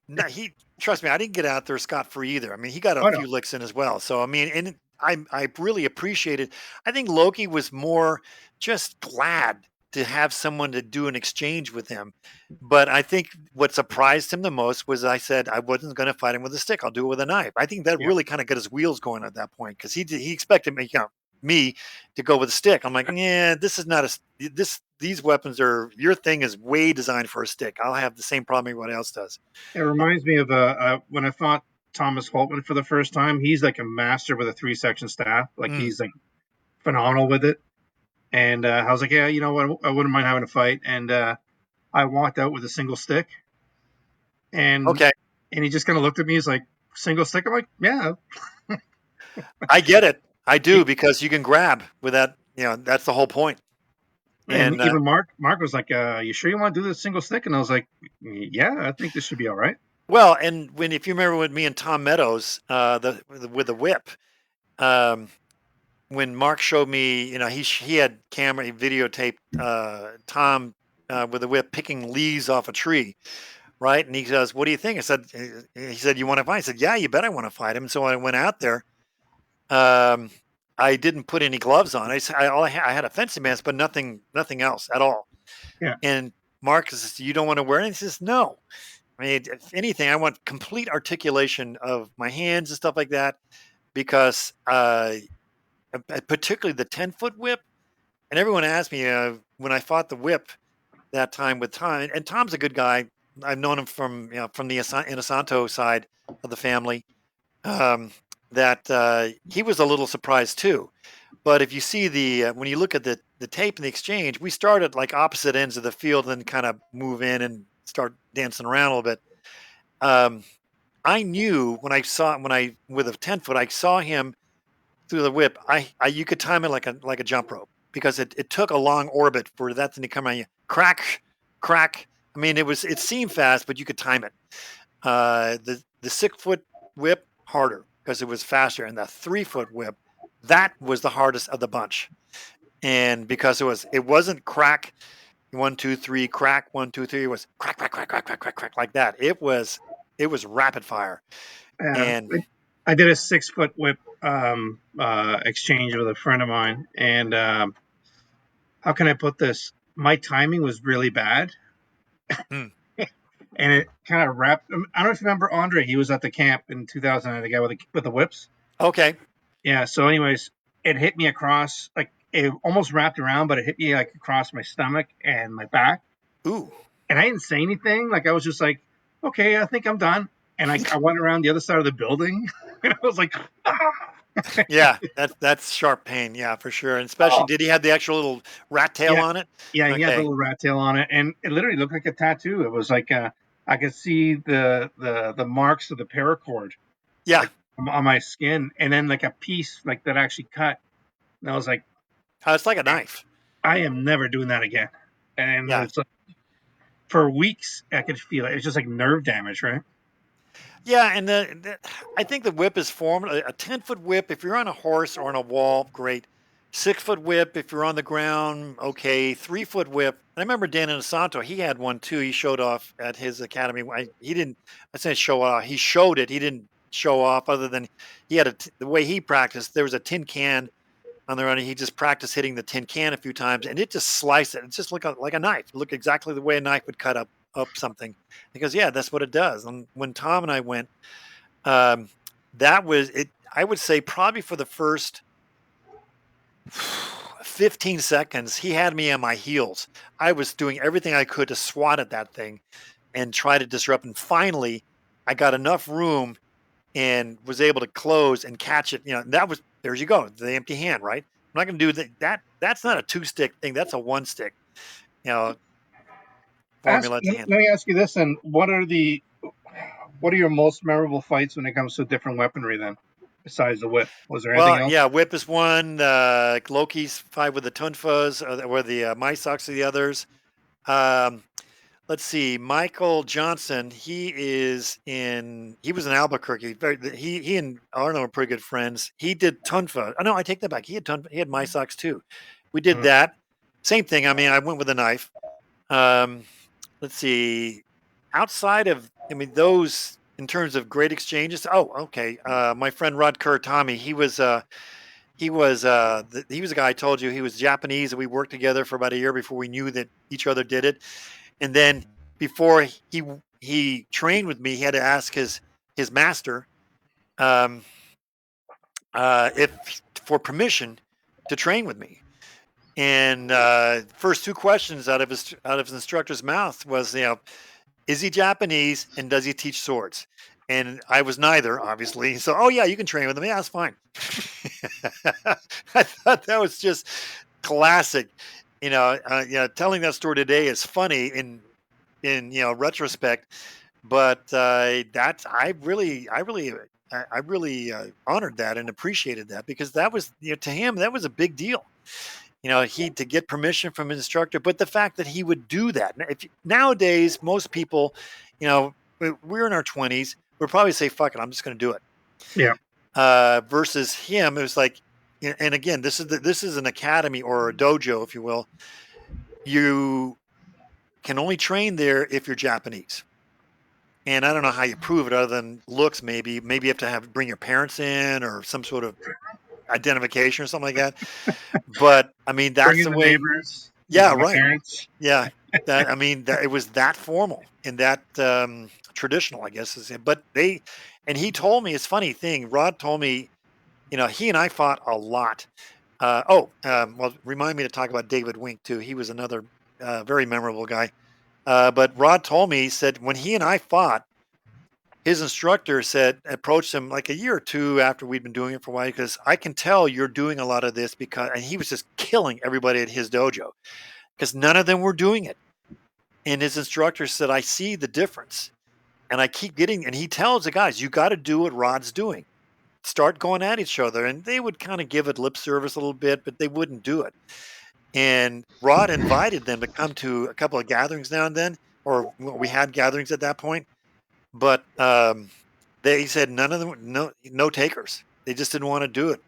trust me, I didn't get out there scot free either. I mean, he got a few licks in as well. So I mean, and I really appreciated. I think Loki was more just glad to have someone to do an exchange with him. But I think what surprised him the most was I said I wasn't going to fight him with a stick. I'll do it with a knife. I think that Yeah. really kind of got his wheels going at that point because he expected me to go with a stick. I'm like, yeah, this is not these weapons are, your thing is way designed for a stick. I'll have the same problem everybody else does. It reminds me of when I fought Thomas Holtman for the first time. He's like a master with a 3-section staff. Like he's like phenomenal with it. And I was like, yeah, you know what? I wouldn't mind having a fight. And I walked out with a single stick. And Okay. And he just kind of looked at me. He's like, single stick? I'm like, yeah. I get it. I do, because you can grab with that. That's the whole point. And even Mark was like, you sure you want to do this single stick? And I was like, yeah, I think this should be all right. Well, and if you remember with me and Tom Meadows, with the whip, when Mark showed me, he had he videotaped Tom with the whip picking leaves off a tree, right? And he goes, "What do you think?" He said, "You want to fight?" I said, "Yeah, you bet I want to fight him." So I went out there. I didn't put any gloves on. I had a fencing mask, but nothing else at all. Yeah. And Mark says, "You don't want to wear it?" And he says, "No. I mean, if anything, I want complete articulation of my hands and stuff like that, because particularly the 10-foot whip." And everyone asked me when I fought the whip that time with Tom, and Tom's a good guy. I've known him from the Inosanto side of the family. That he was a little surprised too. But if you see when you look at the tape in the exchange, we start at like opposite ends of the field and then kind of move in and start dancing around a little bit. I knew when I with a 10-foot, I saw him through the whip. You could time it like a jump rope, because it took a long orbit for that thing to come on you. Crack. I mean, it seemed fast, but you could time it. The 6-foot whip harder because it was faster, and the 3-foot whip, that was the hardest of the bunch. And because it wasn't crack 1 2 3 crack 1 2 3, it was crack like that. It was rapid fire. And I did a 6-foot whip exchange with a friend of mine, and how can I put this? My timing was really bad. And it kind of wrapped. I don't know if you remember Andre. He was at the camp in 2000. The guy with the whips. Okay. Yeah. So, anyways, it hit me across, like it almost wrapped around, but it hit me like across my stomach and my back. Ooh. And I didn't say anything. Like I was just like, okay, I think I'm done. And I went around the other side of the building, and I was like, yeah, that's sharp pain. Yeah, for sure. And especially, did he have the actual little rat tail on it? Yeah, he had the little rat tail on it, and it literally looked like a tattoo. It was like I could see the marks of the paracord. Yeah. Like, on my skin, and then like a piece like that actually cut. And I was like, it's like a knife. I am never doing that again. And it's like, for weeks I could feel it. It's just like nerve damage, right? Yeah, and I think the whip is formed. A 10-foot whip, if you're on a horse or on a wall, great. 6-foot whip, if you're on the ground, okay. 3-foot whip. I remember Dan Inosanto, he had one too. He showed off at his academy. He didn't, I say show off. He showed it. He didn't show off, other than he had the way he practiced. There was a tin can on the run. He just practiced hitting the tin can a few times, and it just sliced it. It just looked like a knife. It looked exactly the way a knife would cut up something. Because yeah, that's what it does. And when Tom and I went, that was it. I would say probably for the first 15 seconds, he had me on my heels. I was doing everything I could to swat at that thing and try to disrupt. And finally, I got enough room and was able to close and catch it. There you go, the empty hand, right? I'm not going to do that. That's not a 2-stick thing. That's a 1-stick. Formula. Let me ask you this: and what are your most memorable fights when it comes to different weaponry? Then, besides the whip, was there anything else? Yeah, whip is one. Loki's fight with the Tunfas, or the Mysox are the others. Let's see, Michael Johnson. He was in Albuquerque. He and Arno are pretty good friends. He did Tunfa. Oh no, I take that back. He had Mysox too. We did that. Same thing. I mean, I went with a knife. Let's see. Outside of, those in terms of great exchanges. Oh, okay. My friend Rod Kuratami, he was he was a guy I told you he was Japanese, and we worked together for about a year before we knew that each other did it. And then before he trained with me, he had to ask his master um, if for permission to train with me. And first two questions out of his instructor's mouth was, is he Japanese and does he teach swords? And I was neither, obviously. So, oh yeah, you can train with him. Yeah, that's fine. I thought that was just classic. Telling that story today is funny in retrospect, but that's I really honored that and appreciated that, because that was, to him, that was a big deal. He to get permission from an instructor, but the fact that he would do that. Nowadays, most people, we're in our 20s, we'll probably say, "Fuck it, I'm just going to do it." Yeah. Versus him, it was like, and again, this is an academy or a dojo, if you will. You can only train there if you're Japanese. And I don't know how you prove it other than looks. Maybe you have to bring your parents in or some sort of identification or something like that. But I mean, that's Bringing the the way. neighbors. Yeah, my right. Parents. Yeah, that I mean, that it was that formal and that traditional, I guess. But he told me, it's a funny thing. Rod told me, he and I fought a lot. Well, remind me to talk about David Wink too. He was another very memorable guy. But Rod told me, he said when he and I fought, his instructor approached him like a year or two after we'd been doing it for a while, because I can tell you're doing a lot of this, and he was just killing everybody at his dojo because none of them were doing it. And his instructor said, I see the difference. And I keep getting, and he tells the guys, you got to do what Rod's doing. Start going at each other. And they would kind of give it lip service a little bit, but they wouldn't do it. And Rod invited them to come to a couple of gatherings now and then, or we had gatherings at that point. But they said none of them, no takers. They just didn't want to do it.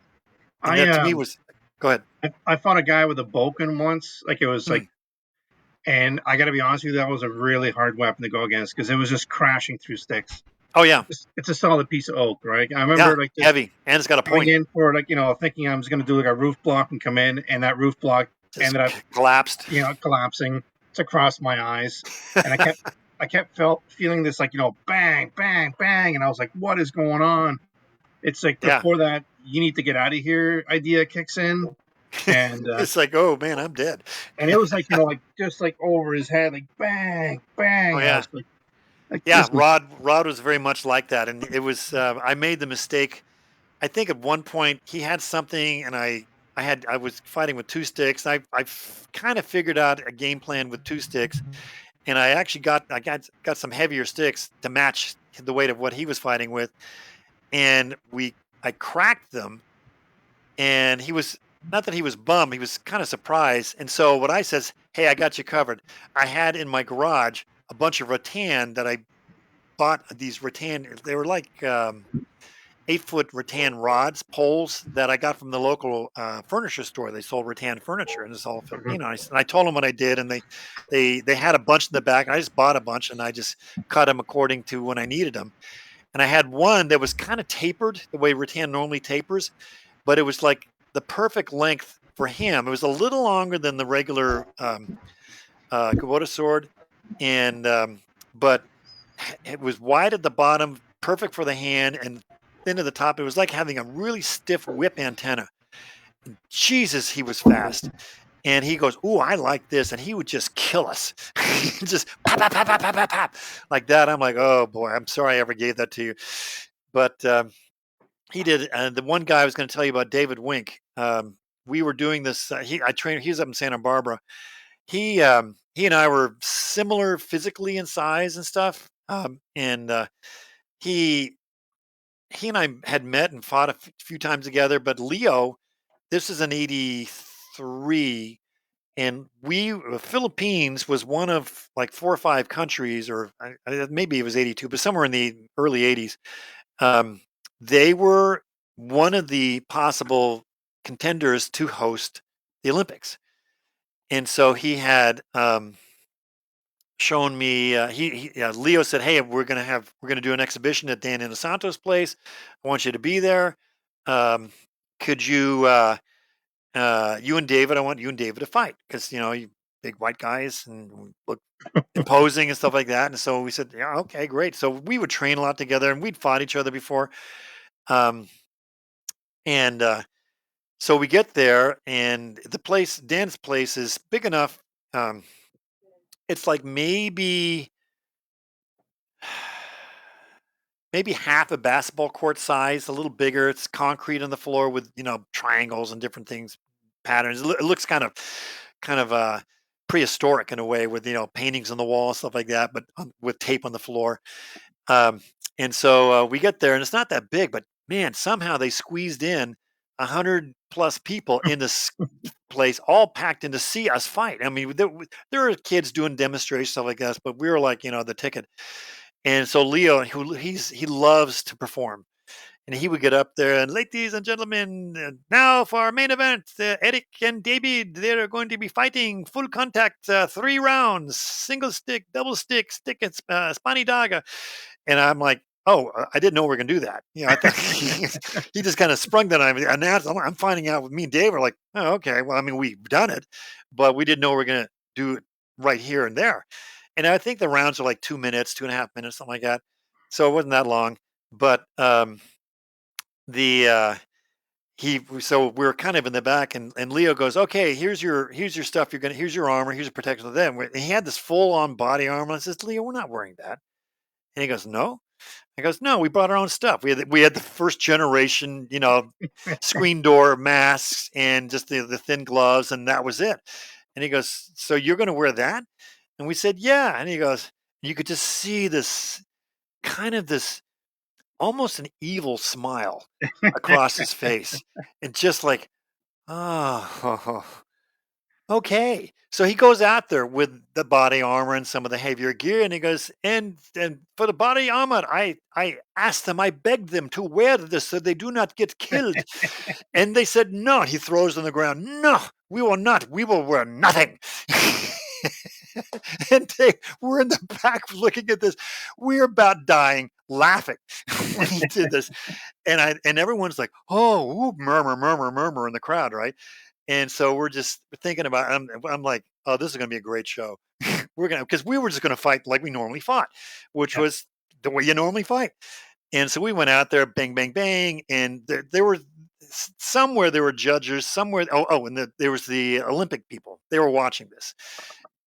And that to me was, go ahead. I fought a guy with a bokken once. Like it was like, and I got to be honest with you, that was a really hard weapon to go against because it was just crashing through sticks. Oh yeah, it's a solid piece of oak, right? I remember heavy, and it's got a point. In for thinking I was going to do like a roof block and come in, and that roof block just ended up collapsed. Collapsing. It's across my eyes, and I kept feeling this bang, bang, bang, and I was like, what is going on? It's like before that, you need to get out of here idea kicks in. And it's like, oh man, I'm dead. And it was like, just like over his head, like bang, bang. Oh, yeah. Rod was very much like that. And it was, I made the mistake. I think at one point he had something, and I was fighting with two sticks. I kind of figured out a game plan with two sticks, and I actually got some heavier sticks to match the weight of what he was fighting with. And I cracked them, and he was, not that he was bummed, he was kind of surprised. And so what I says, hey, I got you covered. I had in my garage a bunch of rattan that I bought. These rattan, they were like 8-foot rattan rods, poles that I got from the local furniture store. They sold rattan furniture, and it's all Filipino. And I told them what I did, and they had a bunch in the back. And I just bought a bunch, and I just cut them according to when I needed them. And I had one that was kind of tapered the way rattan normally tapers, but it was like the perfect length for him. It was a little longer than the regular Kubota sword, and but it was wide at the bottom, perfect for the hand, and thin at the top. It was like having a really stiff whip antenna. And Jesus, he was fast. And he goes, ooh, I like this. And he would just kill us. Just pop, pop, pop, pop, pop, pop, pop, like that. I'm like, oh, boy, I'm sorry I ever gave that to you. But he did. And the one guy I was going to tell you about, David Wink, we were doing this. He was up in Santa Barbara. He and I were similar physically in size and stuff. And he and I had met and fought a few times together. But Leo, this is in 83, and the Philippines was one of like 4 or 5 countries, or maybe it was 82, but somewhere in the early 80s. They were one of the possible contenders to host the Olympics. And so he had shown me, Leo said, hey, we're going to do an exhibition at Dan Inosanto's place. I want you to be there. could you, you and David, I want you and David to fight because, you big white guys and look imposing and stuff like that. And so we said, yeah, okay, great. So we would train a lot together and we'd fought each other before. Um, and so we get there and Dan's place is big enough. Um, it's like maybe half a basketball court size, a little bigger. It's concrete on the floor with, triangles and different things, patterns. It looks kind of prehistoric in a way with, paintings on the wall and stuff like that, but with tape on the floor. Um, and so we get there and it's not that big, but man, somehow they squeezed in 100+ people in this place, all packed in to see us fight. I mean, there are kids doing demonstrations, stuff like that, but we were like, the ticket. And so Leo, he loves to perform, and he would get up there and, ladies and gentlemen, now for our main event, Eric and David, they're going to be fighting full contact, 3 rounds, single stick, double stick, stick and spiny dog. And I'm like, oh, I didn't know we were going to do that. I thought he just kind of sprung that on me. And now I'm finding out with me and Dave are like, oh, okay. Well, I mean, we've done it, but we didn't know we were going to do it right here and there. And I think the rounds are like 2 minutes, 2.5 minutes, something like that. So it wasn't that long, but the so we're kind of in the back, and Leo goes, okay, here's your stuff. Here's your armor. Here's a protection of them. And he had this full on body armor. I says, Leo, we're not wearing that. And he goes, no. I goes, no, we brought our own stuff. We had the first generation, screen door masks and just the thin gloves, and that was it. And he goes, so you're going to wear that? And we said, yeah. And he goes, you could just see this almost an evil smile across his face, and just like, oh, okay. So he goes out there with the body armor and some of the heavier gear, and he goes, and for the body armor, I asked them, I begged them to wear this so they do not get killed. And they said no. He throws on the ground. No, we will not. We will wear nothing. And we're in the back looking at this. We're about dying laughing when he did this. And everyone's like, oh, ooh, murmur, murmur, murmur in the crowd, right? And so we're just thinking about, I'm like, oh, this is going to be a great show. Because we were just going to fight like we normally fought, which was the way you normally fight. And so we went out there, bang, bang, bang. And there were somewhere there were judges, somewhere. And there was the Olympic people. They were watching this.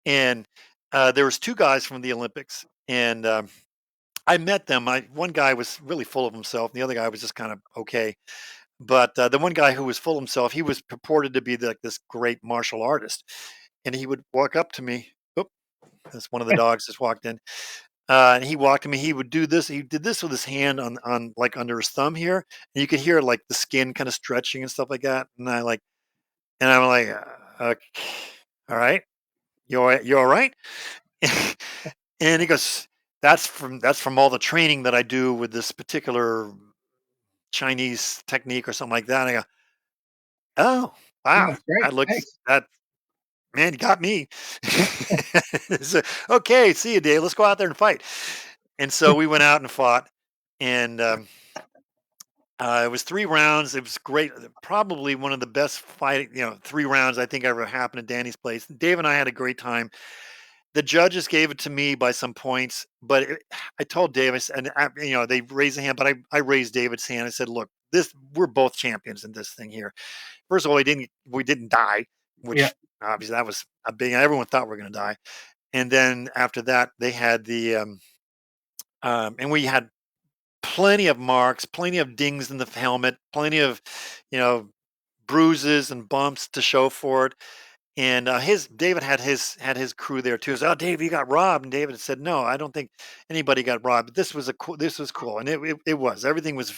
And there was 2 guys from the Olympics. And I met them. One guy was really full of himself. And the other guy was just kind of okay. But the one guy who was full of himself, he was purported to be like this great martial artist. And he would walk up to me. Oop, that's one of the dogs just walked in. And he walked to me. He would do this. He did this with his hand on like under his thumb here, and you could hear like the skin kind of stretching and stuff like that. And I'm like, okay, all right, you all right? And he goes, that's from all the training that I do with this particular Chinese technique or something like that. And I go, oh wow, That's great. that looks Thanks. that man, you got me. So, okay, see you, Dave. Let's go out there and fight. And so we went out and fought, and it was 3 rounds. It was great. Probably one of the best 3 rounds I think ever happened at Danny's place. Dave and I had a great time. The judges gave it to me by some points, but I told Dave, they raised a hand, but I raised David's hand. I said, look, we're both champions in this thing here. First of all, we didn't die, which obviously that was a big, everyone thought we were going to die. And then after that, they had and we had plenty of marks, plenty of dings in the helmet, plenty of, bruises and bumps to show for it. And David had his crew there too. So, oh, Dave, you got robbed. And David said, no, I don't think anybody got robbed. But this was cool. And it was, everything was,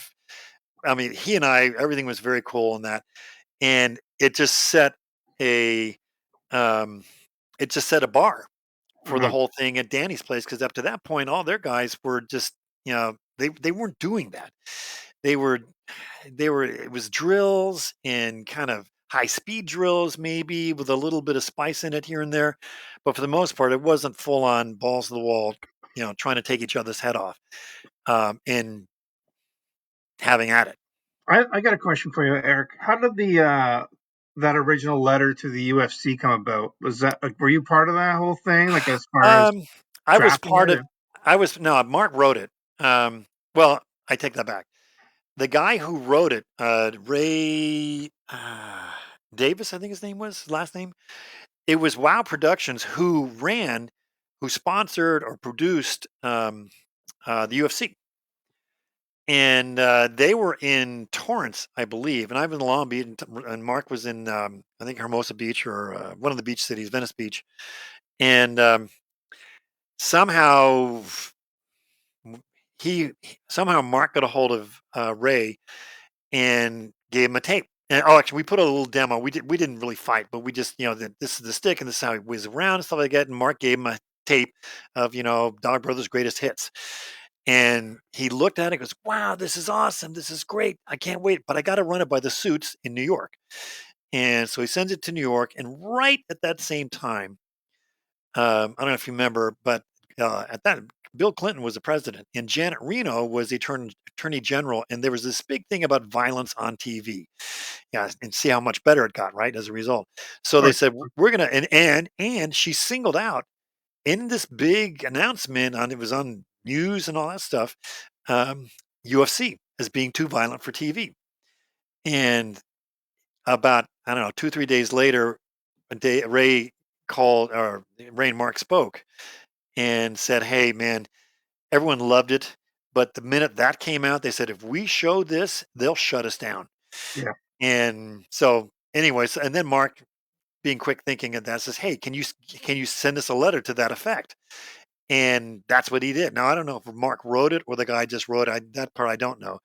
I mean, everything was very cool in that. And it just set a bar for the whole thing at Danny's place. Cause up to that point, all their guys were just, they weren't doing that. They were, it was drills and kind of high speed drills, maybe with a little bit of spice in it here and there. But for the most part, it wasn't full on balls to the wall, trying to take each other's head off, and having at it. I got a question for you, Eric. How did the that original letter to the UFC come about? Was that were you part of that whole thing? Like as far as Um, I was drafting part it? of. I was no. Mark wrote it. Well, I take that back. The guy who wrote it, Ray Davis, I think his name was last name. It was Wow Productions who sponsored or produced the UFC, and they were in Torrance, I believe, and I was in Long Beach, and Mark was in I think Hermosa Beach or one of the beach cities, Venice Beach, and somehow somehow Mark got a hold of Ray and gave him a tape. And actually, we put a little demo. We didn't really fight, but we just this is the stick and this is how he whizzes around and stuff like that. And Mark gave him a tape of Dog Brothers' greatest hits. And he looked at it and goes, "Wow, this is awesome. This is great. I can't wait, but I got to run it by the suits in New York." And so he sends it to New York. And right at that same time, I don't know if you remember, but at that, Bill Clinton was the president, and Janet Reno was the attorney general, and there was this big thing about violence on TV. Yeah, and see how much better it got, right? As a result, so they Sure. said we're gonna and she singled out in this big announcement on it was on news and all that stuff, um, UFC as being too violent for TV, and about I don't know 2 3 days later, Ray called or Ray and Mark spoke and said, "Hey, man, everyone loved it, but the minute that came out, they said if we show this, they'll shut us down." Yeah. And so, anyways, and then Mark, being quick thinking at that, says, "Hey, can you send us a letter to that effect?" And that's what he did. Now I don't know if Mark wrote it or the guy just wrote it. That part I don't know,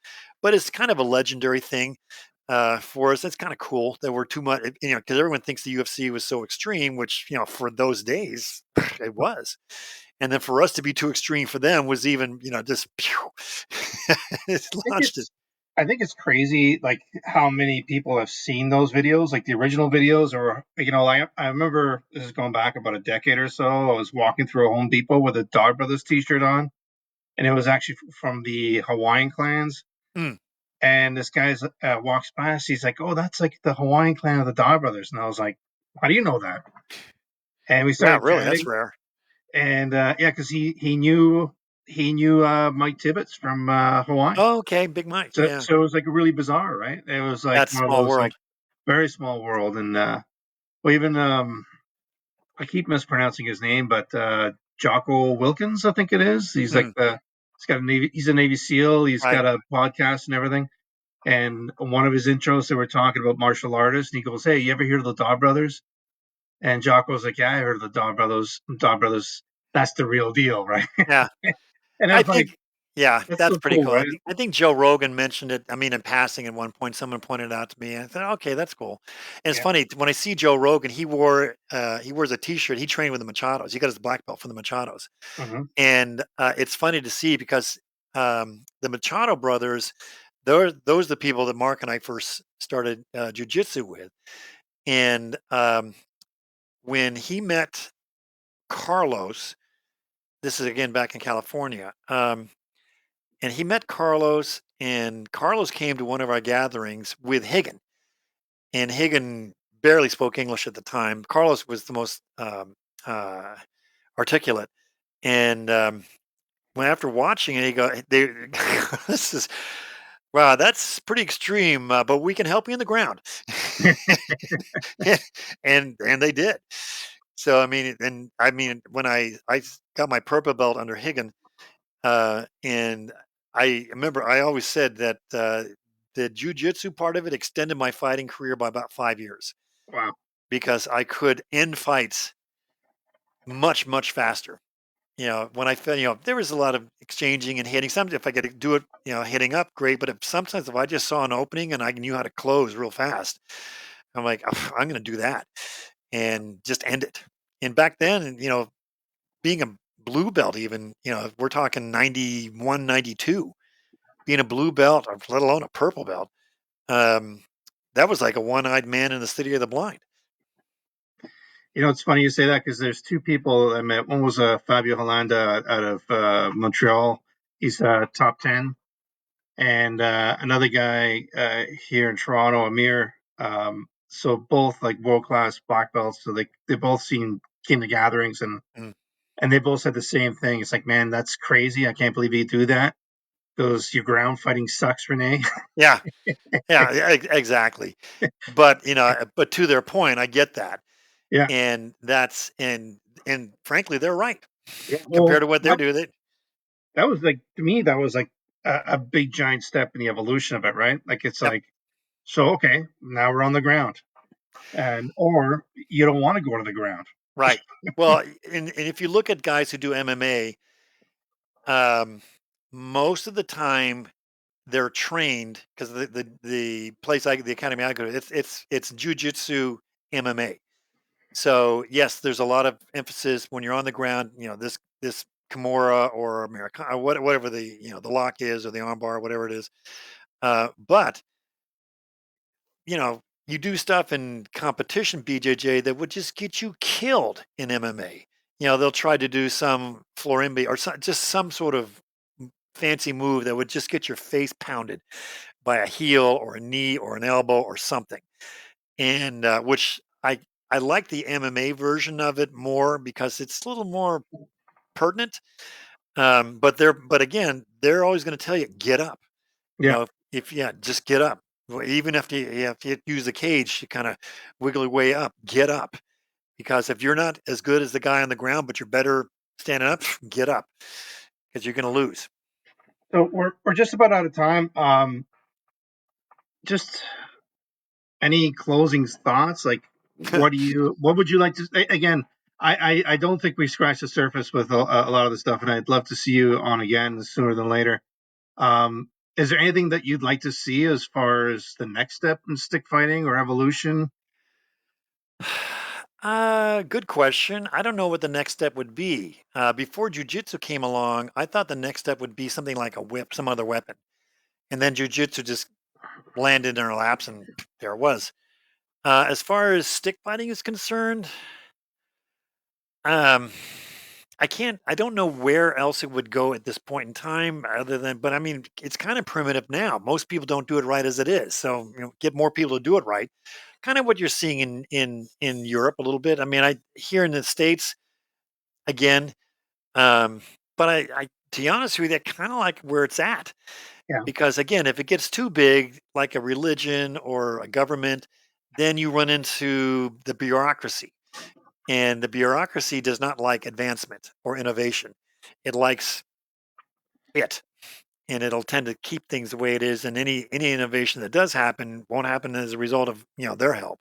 but it's kind of a legendary thing for us. It's kind of cool that we're too much, because everyone thinks the UFC was so extreme, which for those days it was. And then for us to be too extreme for them was even, just pew, it think launched it. it's I think it's crazy like how many people have seen those videos, like the original videos, or like I remember this is going back about a decade or so. I was walking through a Home Depot with a Dog Brothers t-shirt on, and it was actually from the Hawaiian clans. Mm. And this guy walks past, he's like, "Oh, that's like the Hawaiian clan of the Dog Brothers." And I was like, "How do you know that?" And we Yeah, started really, that's chatting, rare. and yeah, because he knew Mike Tibbetts from Hawaii. Oh, okay, Big Mike. Yeah, So it was like really bizarre, right? It was like that's one of small those like world. very small world, and well, even I keep mispronouncing his name, but Jocko Wilkins, I think it is. He's like Mm, he's a Navy SEAL. He's right. got a podcast and everything. And one of his intros, they were talking about martial artists, and he goes, "Hey, you ever hear of the Dog Brothers?" And Jocko's like, "Yeah, I heard of the Dog Brothers. Dog Brothers, that's the real deal, right?" Yeah. And I it's like think, yeah, that's that's so pretty cool, cool. right? I think Joe Rogan mentioned it. I mean, in passing at one point, someone pointed it out to me. And I thought, okay, that's cool. And it's Yeah. funny when I see Joe Rogan, he wears a T-shirt. He trained with the Machados. He got his black belt from the Machados, Hmm. and it's funny to see because the Machado brothers, those are the people that Mark and I first started jujitsu with. And when he met Carlos, this is again back in California. And he met Carlos, and Carlos came to one of our gatherings with Higgin, and Higgin barely spoke English at the time. Carlos was the most uh, articulate, and when after watching it, this is wow, that's pretty extreme, but we can help you in the ground, and they did. So I mean, when I got my purple belt under Higgin. And I remember I always said that the jujitsu part of it extended my fighting career by about 5 years Wow. because I could end fights much, much faster. When I felt, there was a lot of exchanging and hitting. Sometimes if I could do it, hitting up, great. But sometimes if I just saw an opening and I knew how to close real fast, I'm like, "Ugh, I'm going to do that and just end it." And back then, being a blue belt, even, we're talking 91, 92. Being a blue belt, or let alone a purple belt, um, that was like a one-eyed man in the city of the blind. It's funny you say that because there's two people I met. One was Fabio Holanda out of Montreal. He's top 10. and another guy here in Toronto, Amir. So both like world class black belts. So they both came to gatherings, Mm. and they both said the same thing. It's like, man, that's crazy. I can't believe you do that. Goes, your ground fighting sucks, Renee. Yeah, yeah, exactly. But but to their point, I get that, Yeah, and and frankly, they're right yeah. compared Well, to what they're doing. that was like, to me, that was like a big giant step in the evolution of it, right? Like it's Yep, like, so okay, now we're on the ground, and or you don't want to go to the ground. right. Well, and if you look at guys who do MMA, um, most of the time they're trained because the place the academy I go to, it's jujitsu MMA. So yes, there's a lot of emphasis when you're on the ground. This Kimura or Americana, whatever the the lock is or the armbar, whatever it is. But you do stuff in competition BJJ that would just get you killed in MMA. They'll try to do some Florimbi or just some sort of fancy move that would just get your face pounded by a heel or a knee or an elbow or something. And which I like the MMA version of it more because it's a little more pertinent. But again, they're always going to tell you get up. Yeah. If yeah, just get up. Even if you use the cage to kind of wiggle your way up, get up. Because if you're not as good as the guy on the ground, but you're better standing up, get up because you're going to lose. So we're just about out of time. Just any closing thoughts? Like, what would you like to? Again, I don't think we scratched the surface with a lot of the stuff, and I'd love to see you on again sooner than later. Is there anything that you'd like to see as far as the next step in stick fighting or evolution? Good question. I don't know what the next step would be. Before jujitsu came along, I thought the next step would be something like a whip, some other weapon. And then jujitsu just landed in our laps and there it was. As far as stick fighting is concerned, um, I don't know where else it would go at this point in time other than, but I mean, it's kind of primitive now. Most people don't do it right as it is. So, get more people to do it right. Kind of what you're seeing in Europe a little bit. I mean, here in the States, again, but to be honest with you, I kind of like where it's at Yeah. because again, if it gets too big, like a religion or a government, then you run into the bureaucracy, and the bureaucracy does not like advancement or innovation. It likes it, and it'll tend to keep things the way it is. And any innovation that does happen won't happen as a result of their help.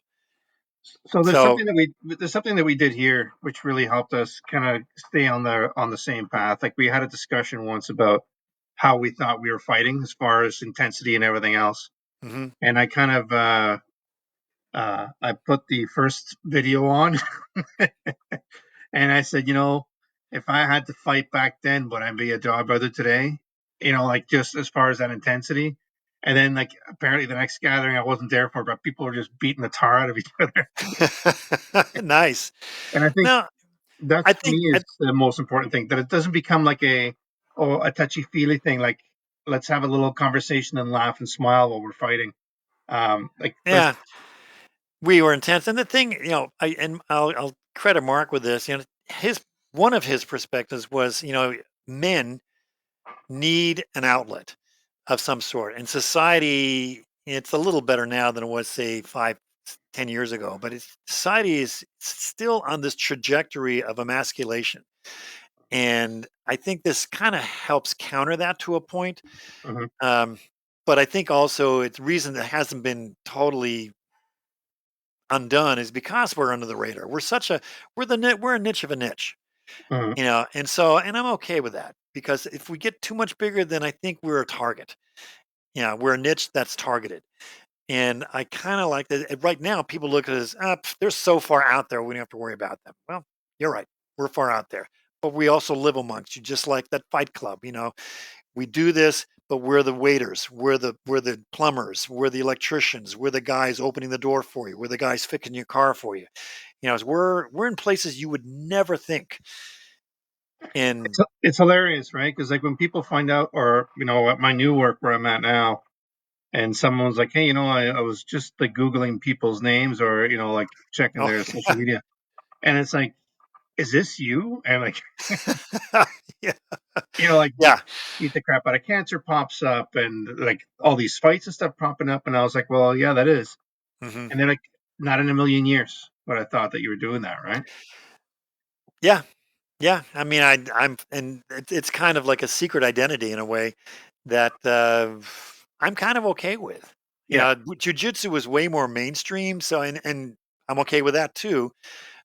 So So there's something that we did here which really helped us kind of stay on the same path. Like we had a discussion once about how we thought we were fighting as far as intensity and everything else. mhm. And I kind of I put the first video on and I said, if I had to fight back then, would I be a job brother today? Like just as far as that intensity. And then like apparently the next gathering I wasn't there for, but people were just beating the tar out of each other. Nice. And I think No, that I to me think is the most important thing, that it doesn't become like a touchy feely thing. Like let's have a little conversation and laugh and smile while we're fighting. Like let's yeah. We were intense, and the thing, I'll credit Mark with this. His one of his perspectives was, men need an outlet of some sort, and society. It's a little better now than it was, say, 5, 10 years ago, but society is still on this trajectory of emasculation, and I think this kind of helps counter that to a point. Mhm. Um, but I think also it's reason that hasn't been totally undone is because we're under the radar. We're a niche of a niche, Mhm. and I'm okay with that because if we get too much bigger, then I think we're a target. Yeah, we're a niche that's targeted, and I kind of like that. Right now, people look at us, they're so far out there, we don't have to worry about them. Well, you're right, we're far out there, but we also live amongst you, just like that Fight Club. We do this, but we're the waiters, we're the plumbers, we're the electricians, we're the guys opening the door for you, we're the guys fixing your car for you. We're in places you would never think. And It's hilarious, right? Because like when people find out, or at my new work where I'm at now, and someone's like, "Hey, I was just like Googling people's names, or like checking oh, their social media," and it's like, "Is this you?" And like, yeah, like yeah. Beat the Crap Out of Cancer pops up, and like all these fights and stuff popping up, and I was like, "Well, yeah, that is," Hmm. and they're like, "Not in a million years would I thought that you were doing that, right?" Yeah, yeah. I mean, I'm, and it's kind of like a secret identity in a way that I'm kind of okay with. Yeah. Jujitsu was way more mainstream, so and I'm okay with that too.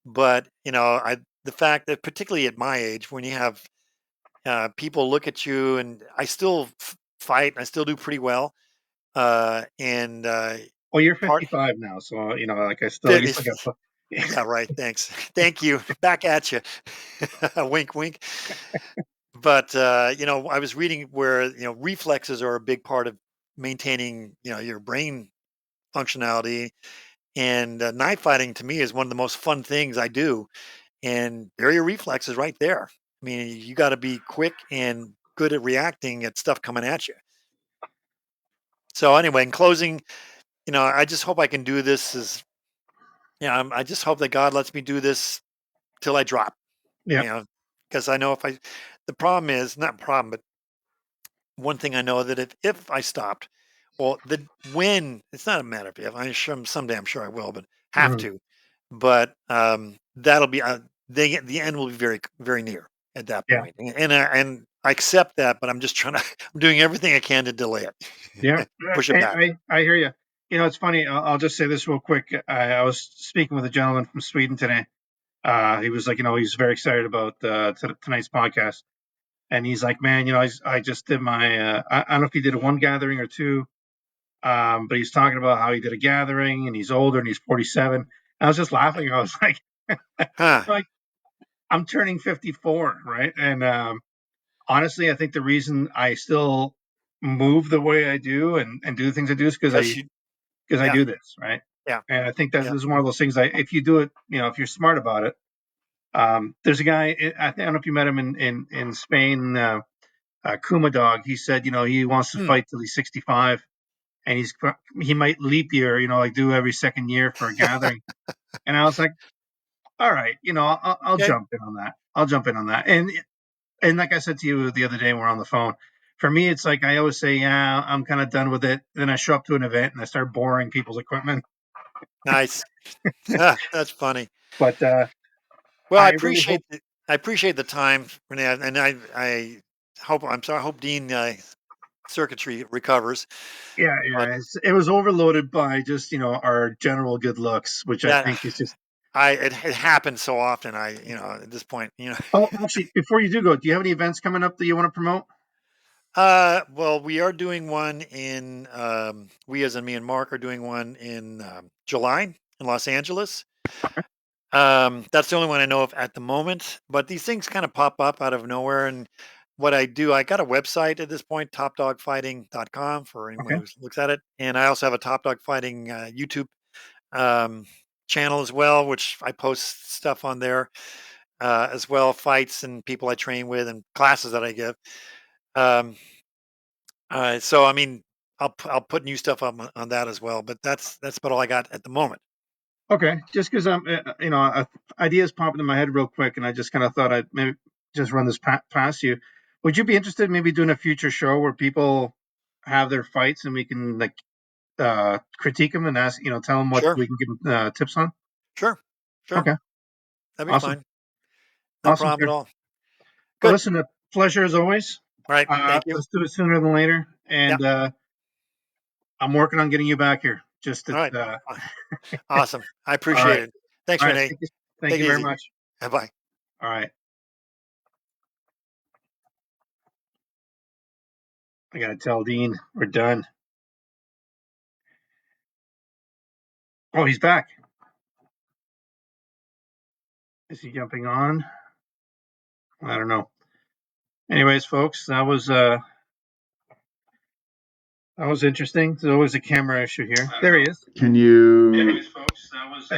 But the fact that particularly at my age, when you have people look at you, and I still fight, and I still do pretty well, and Well, you're part 55 now, so like you fit. still got. Yeah, right. Thanks. Thank you. Back at you. Wink, wink. But I was reading where reflexes are a big part of maintaining your brain functionality, and knife fighting to me is one of the most fun things I do. And there are your reflexes right there. I mean, you got to be quick and good at reacting at stuff coming at you. So anyway, in closing, I just hope I can do this. I just hope that God lets me do this till I drop. Yeah. Because I know the problem is not problem, but one thing I know that if I stopped, well, when it's not a matter of if. Someday I'm sure I will, but have Mhm. to. But that'll be the end will be very very near at that Yeah. point, and I accept that. But I'm just trying to I'm doing everything I can to delay Yeah. it, push it back. I hear you. It's funny. I'll just say this real quick. I was speaking with a gentleman from Sweden today. He was like, he's very excited about tonight's podcast, and he's like, man, I just did my. I don't know if he did one gathering or two, but he's talking about how he did a gathering, and he's older, and he's 47. I was just laughing. I was like, Huh? like I'm turning 54, right? And honestly, I think the reason I still move the way I do and do the things I do is because Because you, I yeah, do this, right? yeah, And I think that yeah. this is one of those things. If you do it, if you're smart about it. There's a guy. I don't know if you met him in Spain. Kuma Dog. He said, he wants to Hmm. fight till he's 65, and he might leap year, like do every second year for a gathering. And I was like, all right, I'll Okay. jump in on that. I'll jump in on that. And like I said to you the other day when we're on the phone, for me, it's like I always say, yeah, I'm kind of done with it. Then I show up to an event and I start boring people's equipment. Nice. That's funny. But Well, I really hope, I appreciate the time, Renee, and I hope I'm sorry. I hope Dean circuitry recovers. yeah, But it was overloaded by just our general good looks, which I that think is just. it happens so often. At this point, Oh, actually, before you do you have any events coming up that you want to promote? well, we are doing one in we as in me and Mark are doing one in July in Los Angeles. That's the only one I know of at the moment. But these things kind of pop up out of nowhere, and what I do, I got a website at this point, topdogfighting.com for anyone Okay. who looks at it, and I also have a Top Dog Fighting YouTube um, channel as well, which I post stuff on there as well, fights and people I train with and classes that I give. Um, so I mean, I'll put new stuff up on that as well, but that's about all I got at the moment. Okay. Just because I'm, ideas popping in my head real quick, and I just kind of thought I'd maybe just run this past you. Would you be interested in maybe doing a future show where people have their fights and we can like critique them and ask, tell them what Sure, we can give them tips on? sure, sure. Okay. That'd be Awesome. fine. No Awesome, problem sir. at all. Well, Good. listen, a pleasure as always. All right. Thank you. Let's do it sooner than later. Yeah. And I'm working on getting you back here. Just All that. right. Awesome. I All appreciate right. it. Thanks, All right. Renee. Thank Take you it very easy. much. Bye. All right. I got to tell Dean we're done. Oh, he's back. Is he jumping on? I don't know. Anyways, folks, that was interesting. There's always a camera issue here. There he is. Can you? Anyways, folks, that was.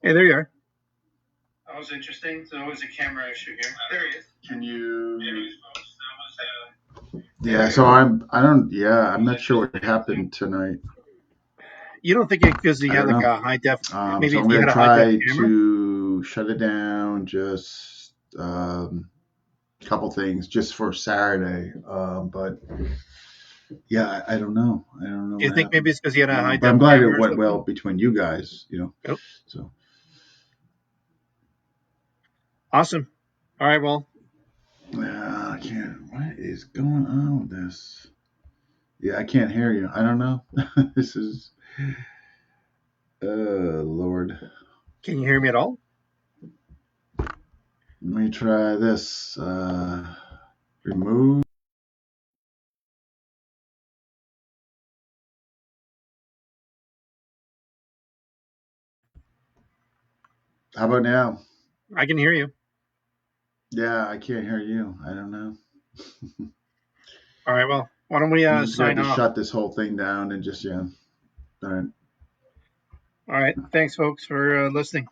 Hey, there you are. That was interesting. There's always a camera issue here. There he is. Can you? Anyways, folks, that was Yeah. So I'm not sure what happened tonight. You don't think it because you I had don't like know. a high def? Maybe So if I'm you gonna had a high try def camera. to shut it down. Just a couple things just for Saturday. But yeah, I don't know. I don't know. Do you what think maybe happened. it's because you had a high But I'm def glad camera? it or went something? well between you guys. Yep. So Awesome. All right. Well, I can't. What is going on with this? Yeah, I can't hear you. I don't know. This is. Lord. can you hear me at all? Let me try this. Remove. How about now? I can hear you. Yeah, I can't hear you. I don't know. All right. Well, why don't we I'm just going sign to off? shut this whole thing down and just, yeah. All right. All right. Thanks, folks, for listening.